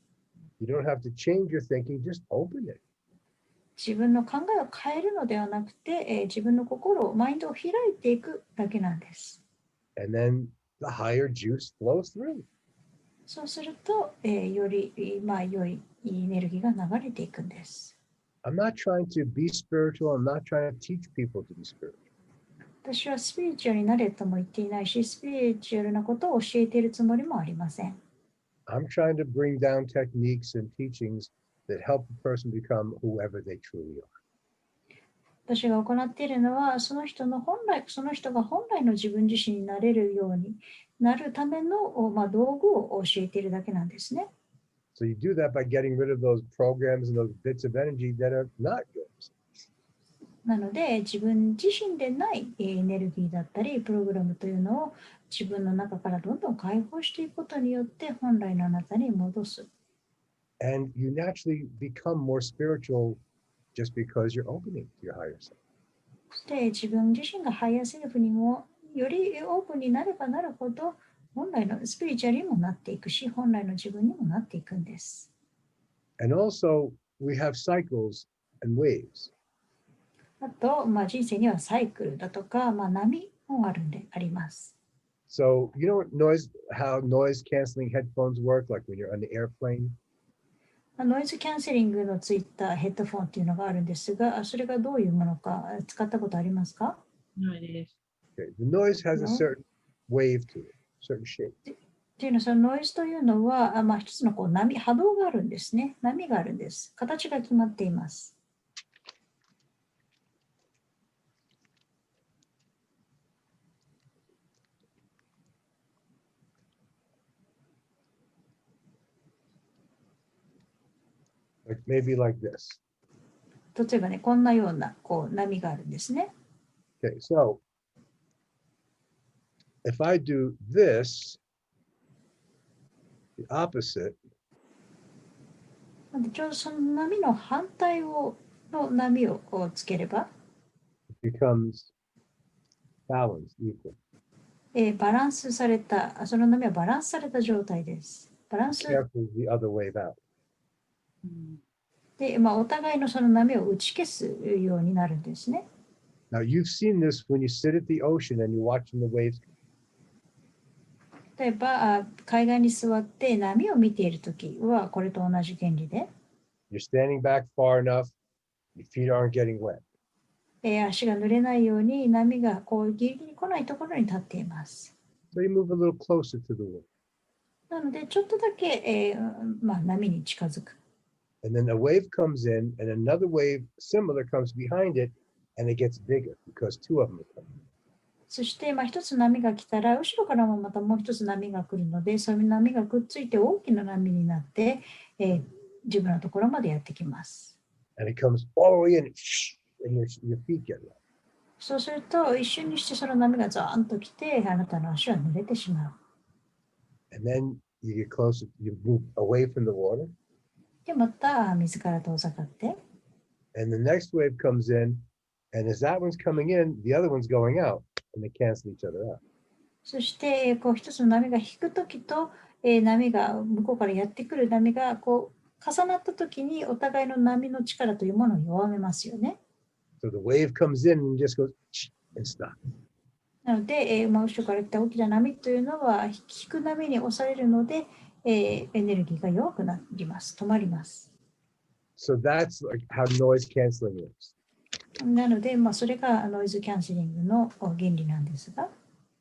You don't have to change your thinking, just open it. 自分の考えを変えるのではなくて、自分のマインドを開いていくだけなんです。And then the higher juice flows through. そうすると、より、良いエネルギーが流れていくんです。I'm not trying to be spiritual. I'm not trying to teach people to be spiritual. 私はスピリチュアルになれとも言っていないし、スピリチュアルなことを教えているつもりもありません。I'm trying to bring down techniques and teachings that help a person become whoever they truly are. 私が行っているのは、その人が本来の自分自身になれるようになるための、道具を教えているだけなんですね。So you do that by getting rid of those programs and those bits of energy that are not yours. なので、自分自身でないエネルギーだったり、プログラムというのを自分の中からどんどん解放していくことによって、本来のあなたに戻す。And you naturally become more spiritual just because you're opening to your higher self. そして自分自身がハイヤーセルフにもよりオープンになればなるほど、本来のスピリチュアルにもなっていくし、本来の自分にもなっていくんです。And also, we have cycles and waves. あと、人生にはサイクルだとか、波もあります。So you know how noise canceling headphones work, like when you're on the airplane? ノイズキャンセリングのついたヘッドフォンっていうのがあるんですが、それがどういうものか使ったことありますか？ないです。Okay. The noise has a certain wave to it, certain shape. っていうのは、そのノイズというのは、一つの波動があるんですね。波があるんです。形が決まっています。Maybe like this. 例えばね、こんなような波があるんですね。Okay, so if I do this, the opposite, なんでちょうどその波の反対の波をつければ、it becomes balanced, equal. バランスされた、その波はバランスされた状態です。バランス Careful the other way out. で、お互いのその波を打ち消すようになるんですね。Now you've seen this when you sit at the ocean and you're watching the waves. 例えば、海岸に座って波を見ているときは、これと同じ原理で、You're standing back far enough, your feet aren't getting wet. 足が濡れないように波がギリギリ来ないところに立っています。So you move a little closer to the wave. なので、ちょっとだけ、波に近づく。And then a wave comes in and another wave similar comes behind it and it gets bigger because two of them are coming. そして、一つ波が来たら、後ろからもまたもう一つ波が来るので、そういう波がくっついて大きな波になって、自分のところまでやってきます。And it comes all the way in and your feet get wet. そうすると、一瞬にしてその波がザーンと来て、あなたの足は濡れてしまう。And then you get closer, you move away from the water. で、また水から遠ざかって、And the next wave comes in, and as that one's coming in, the other one's going out, and they cancel each other out. そして、一つの波が引くときと、波が向こうからやってくる波が重なったときに、お互いの波の力というものを弱めますよね。So the wave comes in and just goes and stops. なので、後ろから来た大きな波というのは、引く波に押されるので、エネルギーが弱くなります。止まります。So that's like how noise canceling works. なので、それがノイズキャンセリングの原理なんですが、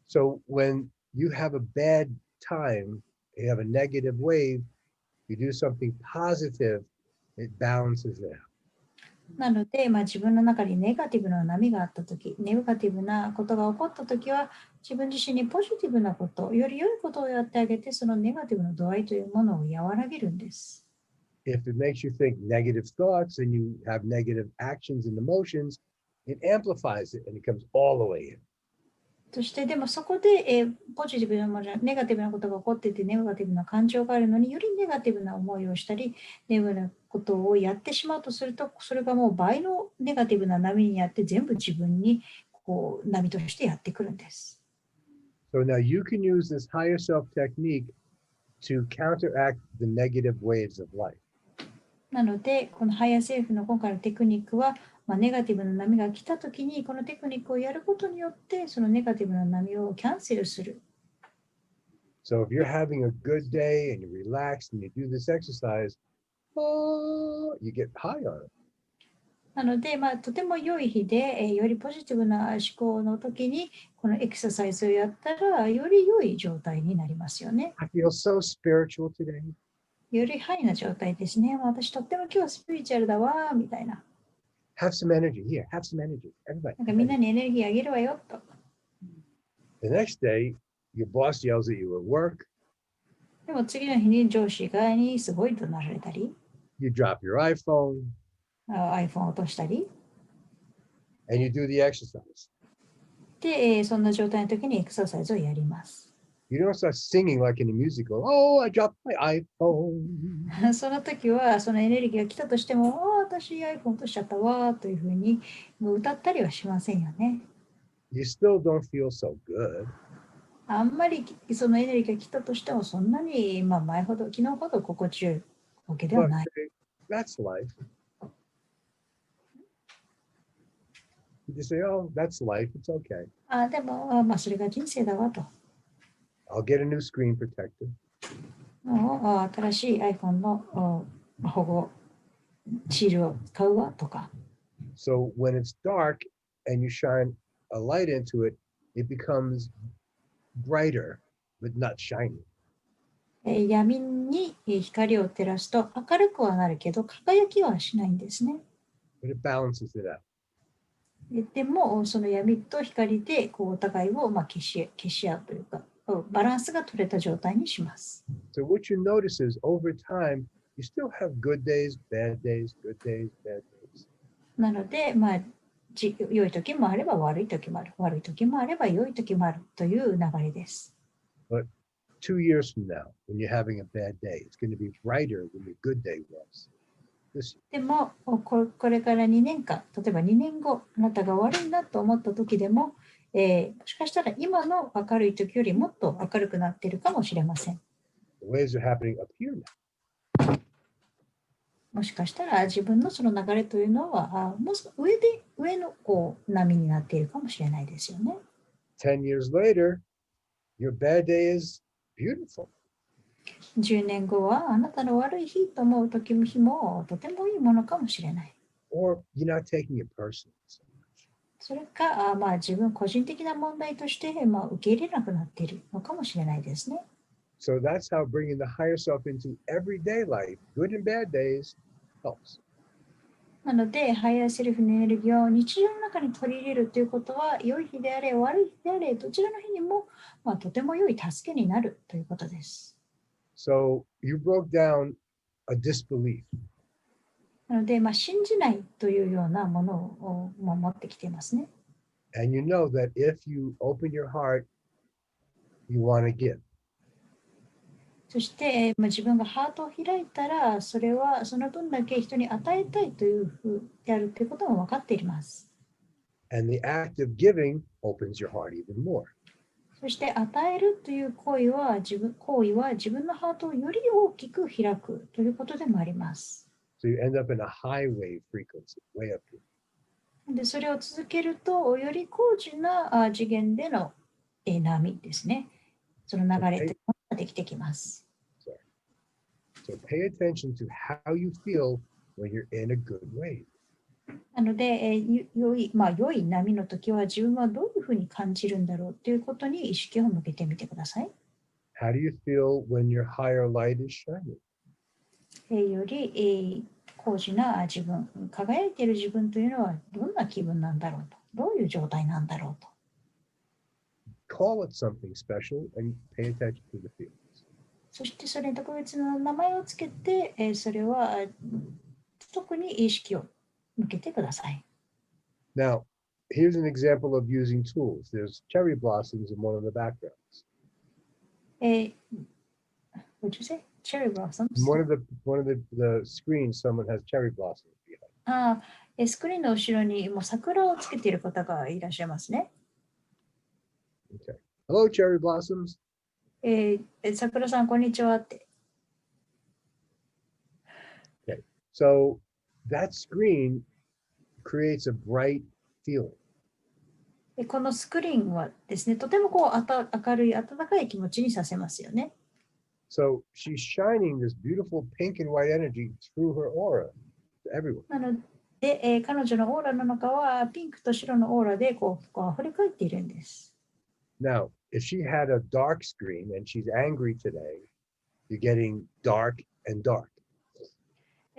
So when you have a bad time, you have a negative wave, you do something positive, it balances it out. なので、自分の中にネガティブな波があったとき、ネガティブなことが起こったときは、自分自身にポジティブなこと、より良いことをやってあげて、そのネガティブな度合いというものを和らげるんです。If it makes you think negative thoughts and you have negative actions and emotions, it amplifies it and it comes all the way in. そして、でもそこで、ポジティブなものじゃ、ネガティブなことが起こっていて、ネガティブな感情があるのによりネガティブな思いをしたり、ネガティブなことをやってしまうとすると、それがもう倍のネガティブな波にやって、全部自分に波としてやってくるんです。So now you can use this higher self technique to counteract the negative waves of life. なので、このハイヤーセルフの今回のテクニックは、ネガティブな波が来たときに、このテクニックをやることによって、そのネガティブな波をキャンセルする。So if you're having a good day and you're relaxed and you do this exercise, oh, you get high on it. なので、とても良い日で、よりポジティブな思考の時に、このエクササイズをやったら、より良い状態になりますよね。 I feel so spiritual today. よりハイな状態ですね。私とっても今日スピリチュアルだわ、みたいな。Have some energy. Here, have some energy. Everybody. なんかみんなにエネルギーあげるわよ、と。The next day, your boss yells at you at work. でも次の日に上司がにすごい怒鳴られたり、You drop your iPhone iPhone を落としたり。and you do the exercise. で、そんな状態の時にエクササイズをやります。You don't start singing like in a musical. Oh, I dropped my iPhone. その時は、そのエネルギーが来たとしても、私 iPhone 落としちゃったわというふうに歌ったりはしませんよね。You still don't feel so good. あんまりそのエネルギーが来たとしても、そんなに、昨日ほど心地よいわけでは But ない。that's life. You just say, oh, that's life. It's okay. でも、それが人生だわと。I'll get a new screen protector. もう新しい iPhone の保護シールを買うわとか。So when it's dark and you shine a light into it, it becomes brighter, but not shiny. 闇に光を照らすと明るくはなるけど、輝きはしないんですね。But it balances it out. でも、その闇と光でお互いを消し合うというか、バランスが取れた状態にします。So what you notice is over time, you still have good days, bad days, good days, bad days. なので、良い時もあれば悪い時もある。悪い時もあれば良い時もあるという流れです。But 2 years from now, when you're having a bad day, it's going to be brighter than your good day was. でもこれから2年間、例えば2年後、あなたが悪いなと思った時でも、もしかしたら今の明るい時よりもっと明るくなっているかもしれません。The waves are happening up here now. もしかしたら自分のその流れというのはもう少し上の波になっているかもしれないですよね。10 years later, your bad day is beautiful. 10年後はあなたの悪い日と思う時も日もとてもいいものかもしれない。Or you're not taking it personally. それか自分個人的な問題として、受け入れなくなっているのかもしれないですね。So that's how bringing the higher self into everyday life, good and bad days, helps. なので、ハイヤーセルフのエネルギーを日常の中に取り入れるということは、良い日であれ、悪い日であれ、どちらの日にも、とても良い助けになるということです。So you broke down a disbelief. なので、信じないというようなものを持ってきていますね。And you know that if you open your heart, you want to give. そして、自分がハートを開いたら、それはその分だけ人に与えたいというふうであるということも分かっています。And the act of giving opens your heart even more. そして与えるという行為は自分のハートをより大きく開くということでもあります。So you end up in a high wave frequency, way up here. でそれを続けると、より高次な次元での波ですね。その流れというのができてきます。So pay attention to how you feel when you're in a good wave. なので、良い波の時は自分はどういうふうに感じるんだろうということに意識を向けてみてください。How do you feel when your higher light is shining? より高次な自分、輝いている自分というのはどんな気分なんだろうと、どういう状態なんだろうと。Call it something special and pay attention to the feelings. そしてそれに特別な名前をつけて、それは特に意識を向けてください。Now, here's an example of using tools. There's cherry blossoms in one of the backgrounds. Would you say cherry blossoms? One of the screens, someone has cherry blossoms behind. スクリーンの後ろにもう桜をつけている方がいらっしゃいますね。Okay. Hello, cherry blossoms. 桜さん、こんにちはって。Okay. So that screen creates a bright feeling. このスクリーンはですね、とても明るい、温かい気持ちにさせますよね。So she's shining this beautiful pink and white energy through her aura to everyone. なので、彼女のオーラの中はピンクと白のオーラで溢れ返っているんです。Now, if she had a dark screen and she's angry today, you're getting dark and dark.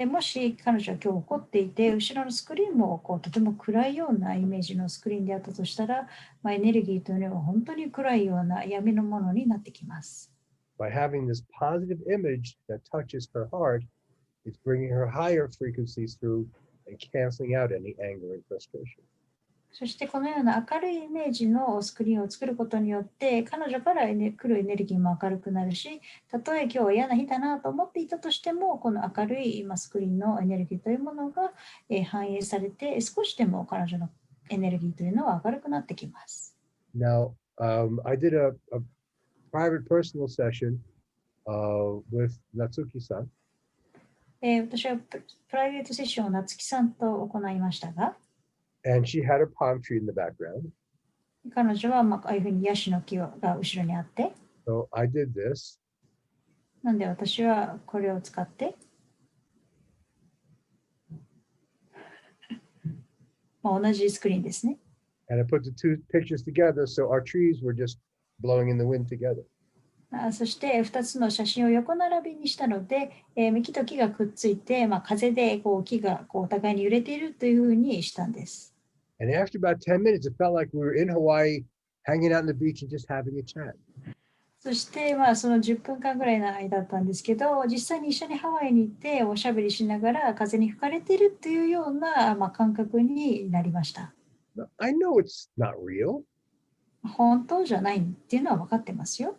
もし彼女は今日怒っていて、後ろのスクリーンもとても暗いようなイメージのスクリーンであったとしたら、エネルギーというのは本当に暗いような闇のものになってきます。By having this positive image that touches her heart, it's bringing her higher frequencies through and canceling out any anger and frustration. そしてこのような明るいイメージのスクリーンを作ることによって、彼女から来るエネルギーも明るくなるし、たとえ今日は嫌な日だなと思っていたとしても、この明るいスクリーンのエネルギーというものが反映されて、少しでも彼女のエネルギーというのは明るくなってきます。Now, I did a private personal session with Natsuki-san. 私はプライベートセッションを夏木さんと行いましたが、And she had a palm tree in the background. 彼女はああいうふうにヤシの木が後ろにあって、So I did this. なんで私はこれを使って、同じスクリーンですね。And I put the two pictures together, so our trees were just blowing in the wind together. そして2つの写真を横並びにしたので、木と木がくっついて、風で木がお互いに揺れているというふうにしたんです。And after about 10 minutes, it felt like we were in Hawaii, hanging out on the beach and just having a chat. そして、その10分間ぐらいの間だったんですけど、実際に一緒にハワイに行っておしゃべりしながら風に吹かれてるっていうような、感覚になりました。Now, I know it's not real. 本当じゃないっていうのは分かってますよ。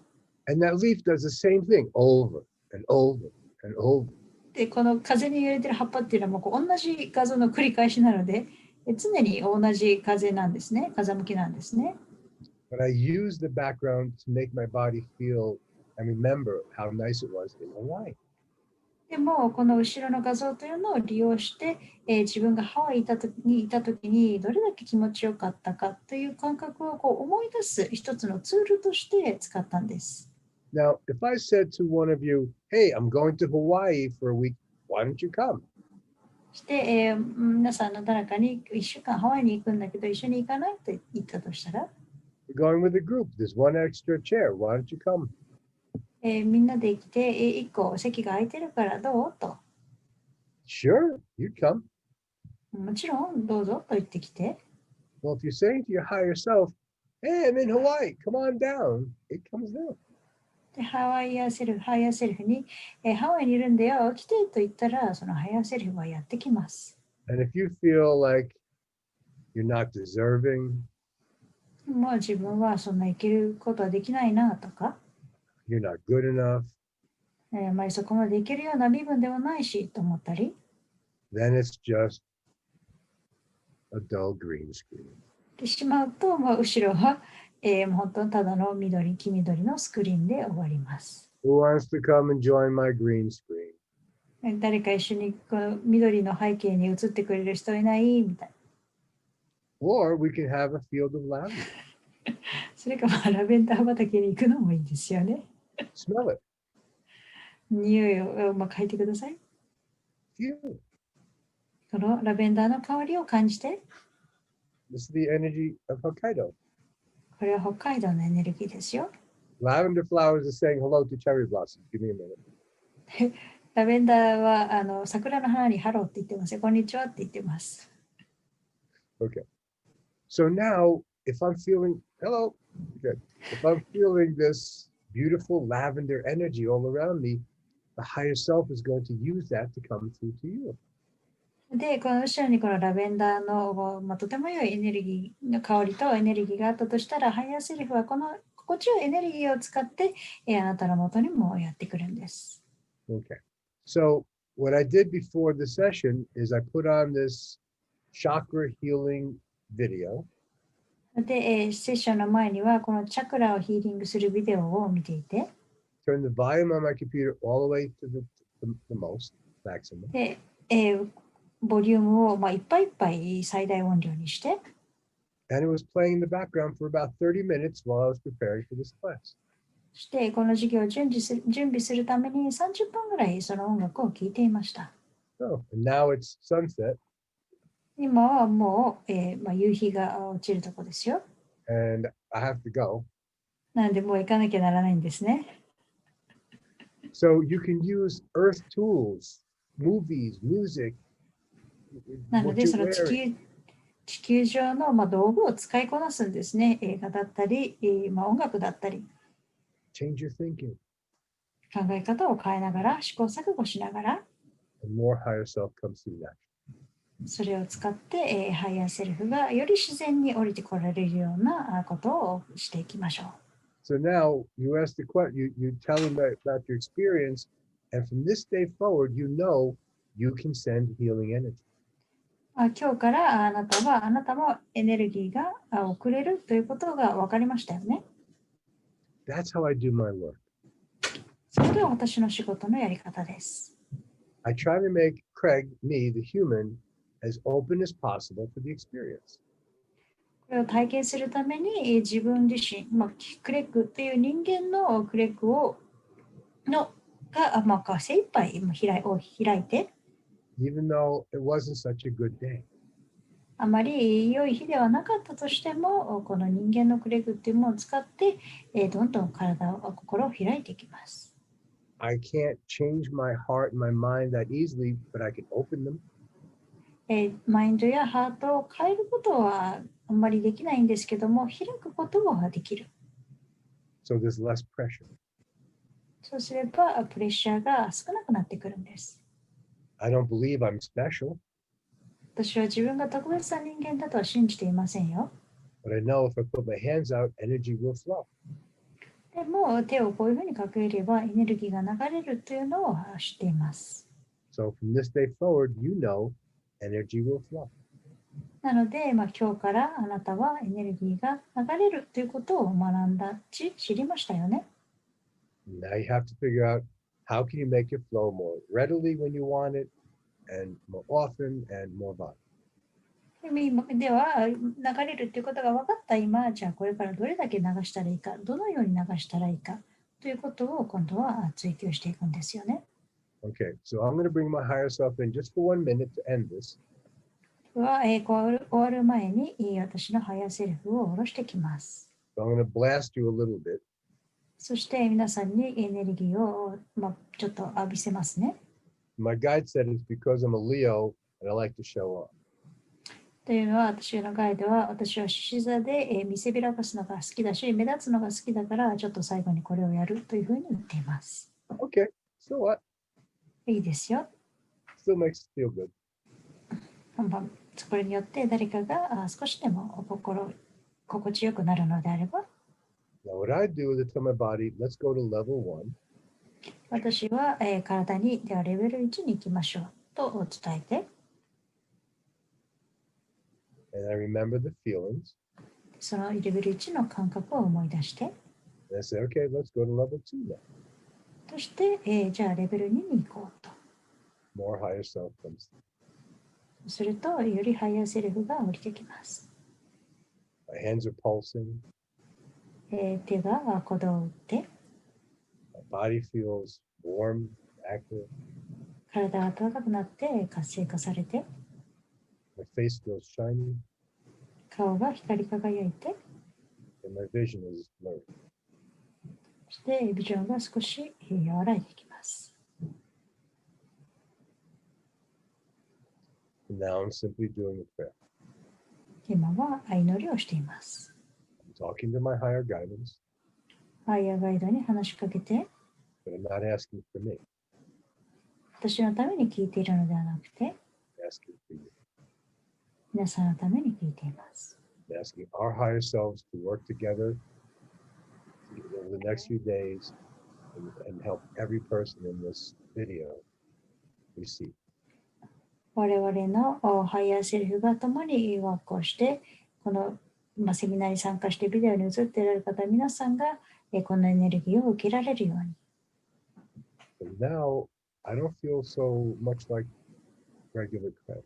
And that leaf does the same thing over and over and over. で、この風に揺れてる葉っぱっていうのはもう同じ画像の繰り返しなので、常に同じ風なんですね。風向きなんですね。But I use the background to make my body feel and remember how nice it was in Hawaii. でも、この後ろの画像というのを利用して、自分がハワイにいた時にどれだけ気持ちよかったかという感覚を思い出す一つのツールとして使ったんです。Now, if I said to one of you, hey, I'm going to Hawaii for a week, why don't you come? そして、皆さんの誰かに1週間ハワイに行くんだけど一緒に行かないと言ったとしたら、We're going with a group. There's one extra chair. Why don't you come? みんなで来て、1個席が空いてるからどうと。Sure, you'd come. もちろんどうぞと言ってきて。Well, if you're saying to your higher self, hey, I'm in Hawaii, come on down, it comes down. で、ハイヤーセルフに、ハワイにいるんだよ、来てと言ったら、そのハイヤーセルフはやってきます。And if you feel like you're not deserving, もう自分はそんな生きることはできないなとか、you're not good enough, あまりそこまでいけるような身分ではないしと思ったり、then it's just a dull green screen. してしまうと、後ろは、もう本当にただの黄緑のスクリーンで終わります。Who wants to come and join my green screen? 誰か一緒にこの緑の背景に映ってくれる人いないみたいな。Or we can have a field of lavender. それかラベンダー畑に行くのもいいですよね。Smell it. 匂いを嗅いでください。Feel it. このラベンダーの香りを感じて。This is the energy of Hokkaido. これは北海道のエネルギーですよ。Lavender flowers is saying hello to cherry blossoms. Give me a minute. ラベンダーは桜の花にハローって言ってますよ。こんにちはって言ってます。Okay. So now, if I'm feeling, hello, good. If I'm feeling this beautiful lavender energy all around me, the higher self is going to use that to come through to you. で、この後ろにこのラベンダーの、とても良いエネルギーの香りとエネルギーがあったとしたら、ハイヤーセルフはこの心地よいエネルギーを使って、あなたの元にもやってくるんです。Okay. So what I did before the session is I put on this chakra healing video. で、セッションの前にはこのチャクラをヒーリングするビデオを見ていて、Turn the volume on my computer all the way to the most maximum. で、ボリュームをいっぱいいっぱい最大音量にして、And it was playing in the background for about 30 minutes while I was preparing for this class. そしてこの授業を準備するために30分ぐらいその音楽を聴いていました。So, and now it's sunset. 今はもう、夕日が落ちるとこですよ。And I have to go. なんでもう行かなきゃならないんですね。So you can use earth tools, movies, music. なの what で you're その wearing. 地球上の道具を使いこなすんですね。映画だったり、音楽だったり。Change your thinking. 考え方を変えながら、試行錯誤しながら、And more higher self comes through that. それを使って、ハイヤーセルフがより自然に降りてこられるようなことをしていきましょう。So now you ask the question, you tell them about your experience, and from this day forward, you know you can send healing energy. 今日からあなたもエネルギーが送れるということが分かりましたよね。That's how I do my work. それが私の仕事のやり方です。I try to make Craig, me, the human, as open as possible for the experience. これを体験するために自分自身、クレッグという人間のクレッグが精一杯開いて、Even though it wasn't such a good day. あまり良い日ではなかったとしても、この人間のクレッグっていうものを使って、どんどん心を開いていきます。I can't change my heart and my mind that easily, but I can open them. マインドやハートを変えることはあんまりできないんですけども、開くことはできる。So there's less pressure. そうすればプレッシャーが少なくなってくるんです。I don't believe I'm special, 私は自分が特別な人間だとは信じていませんよ。but I know if I put my hands out, energy will flow. でも手をこういうふうにかければエネルギーが流れるというのを知っています。So from this day forward, you know energy will flow. なので、今日からあなたはエネルギーが流れるということを学んだし、知りましたよね。Now you have to figure out how can you make it flow more readily when you want it, and more often and more volume. では、流れるということが分かった今、じゃあこれからどれだけ流したらいいか、どのように流したらいいかということを今度は追求していくんですよね。Okay, so I'm going to bring my higher self in just for 1 minute to end this. 終わる前に私のハイヤーセルフを下ろしてきます。So I'm going to blast you a little bit. そして皆さんにエネルギーを、ちょっと浴びせますね。My guide said it's because I'm a Leo and I like to show off. というのは私のガイドは私は獅子座で見せびらかすのが好きだし目立つのが好きだからちょっと最後にこれをやるというふうに言っています。Okay, so what? いいですよ。Still makes us feel good. これによって誰かが少しでも心地よくなるのであれば Now what I do is I tell my body, let's go to level 1. 私は体にではレベル1に行きましょうと伝えて And I remember the feelings. そのレベル1の感覚を思い出して And I say, okay, let's go to level 2 now. そして、じゃあレベル2に行こうと More higher self comes. するとよりハイヤーセルフが降りてきます、My hands are pulsing. 手が鼓動を打って My body feels warm, active. 体が温かくなって活性化されて My face feels shiny. 顔が光り輝いて And my vision is blurry. そしてビジョンが少し和らいでいきます。And now I'm simply doing a prayer. 今は相乗りをしています。I'm talking to my higher guidance, ハイヤーガイドに話しかけて but I'm not asking for me. 私のために聞いているのではなくて I'm asking for you. 皆さんのために聞いています。I'm asking our higher selves to work together over the next few days and help every person in this video receive. 我々のハイヤーセルフが共にワークをして、このセミナーに参加してビデオに映っていられる方皆さんがこのエネルギーを受けられるように。But now I don't feel so much like regular Craig.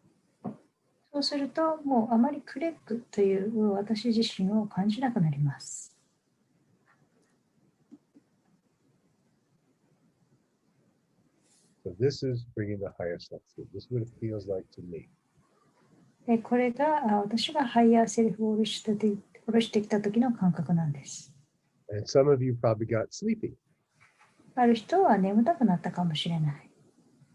そうすると、もうあまりクレッグという私自身を感じなくなります。So this is bringing the higher self through. This is what it feels like to me. これが私がハイヤーセルフを下ろしてきた時の感覚なんです。And some of you probably got sleepy. ある人は眠たくなったかもしれない。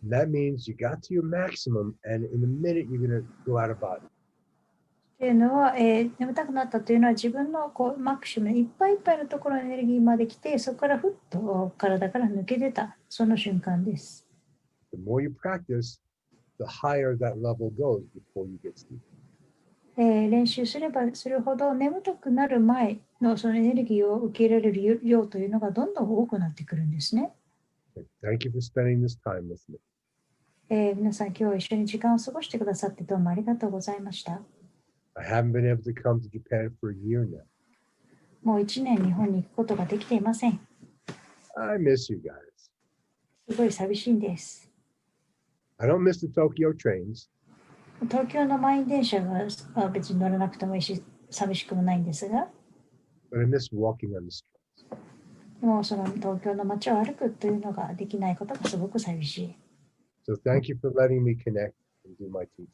And that means you got to your maximum, and in a minute you're going to go out of body. というのは、眠たくなったというのは自分のマクシムいっぱいいっぱいのところのエネルギーまで来てそこからふっと体から抜け出たその瞬間です。The more you practice, the higher that level goes before you get sleepy. 練習すればするほど眠たくなる前のそのエネルギーを受け入れられる量というのがどんどん多くなってくるんですね。Thank you for spending this time with me. 皆さん今日は一緒に時間を過ごしてくださってどうもありがとうございました。I haven't been able to come to Japan for a year now. もう1年日本に行くことができていません。 I miss you guys. すごい寂しいんです。 I don't miss the Tokyo trains. 東京の満員電車が別に乗らなくてもいいし寂しくもないんですが But I miss walking on the streets. もうその東京の街を歩くというのができないことがすごく寂しい。 So thank you for letting me connect and do my teaching.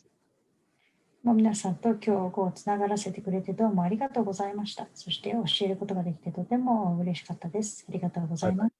もう皆さんと今日つながらせてくれてどうもありがとうございました。そして教えることができてとても嬉しかったです。ありがとうございます。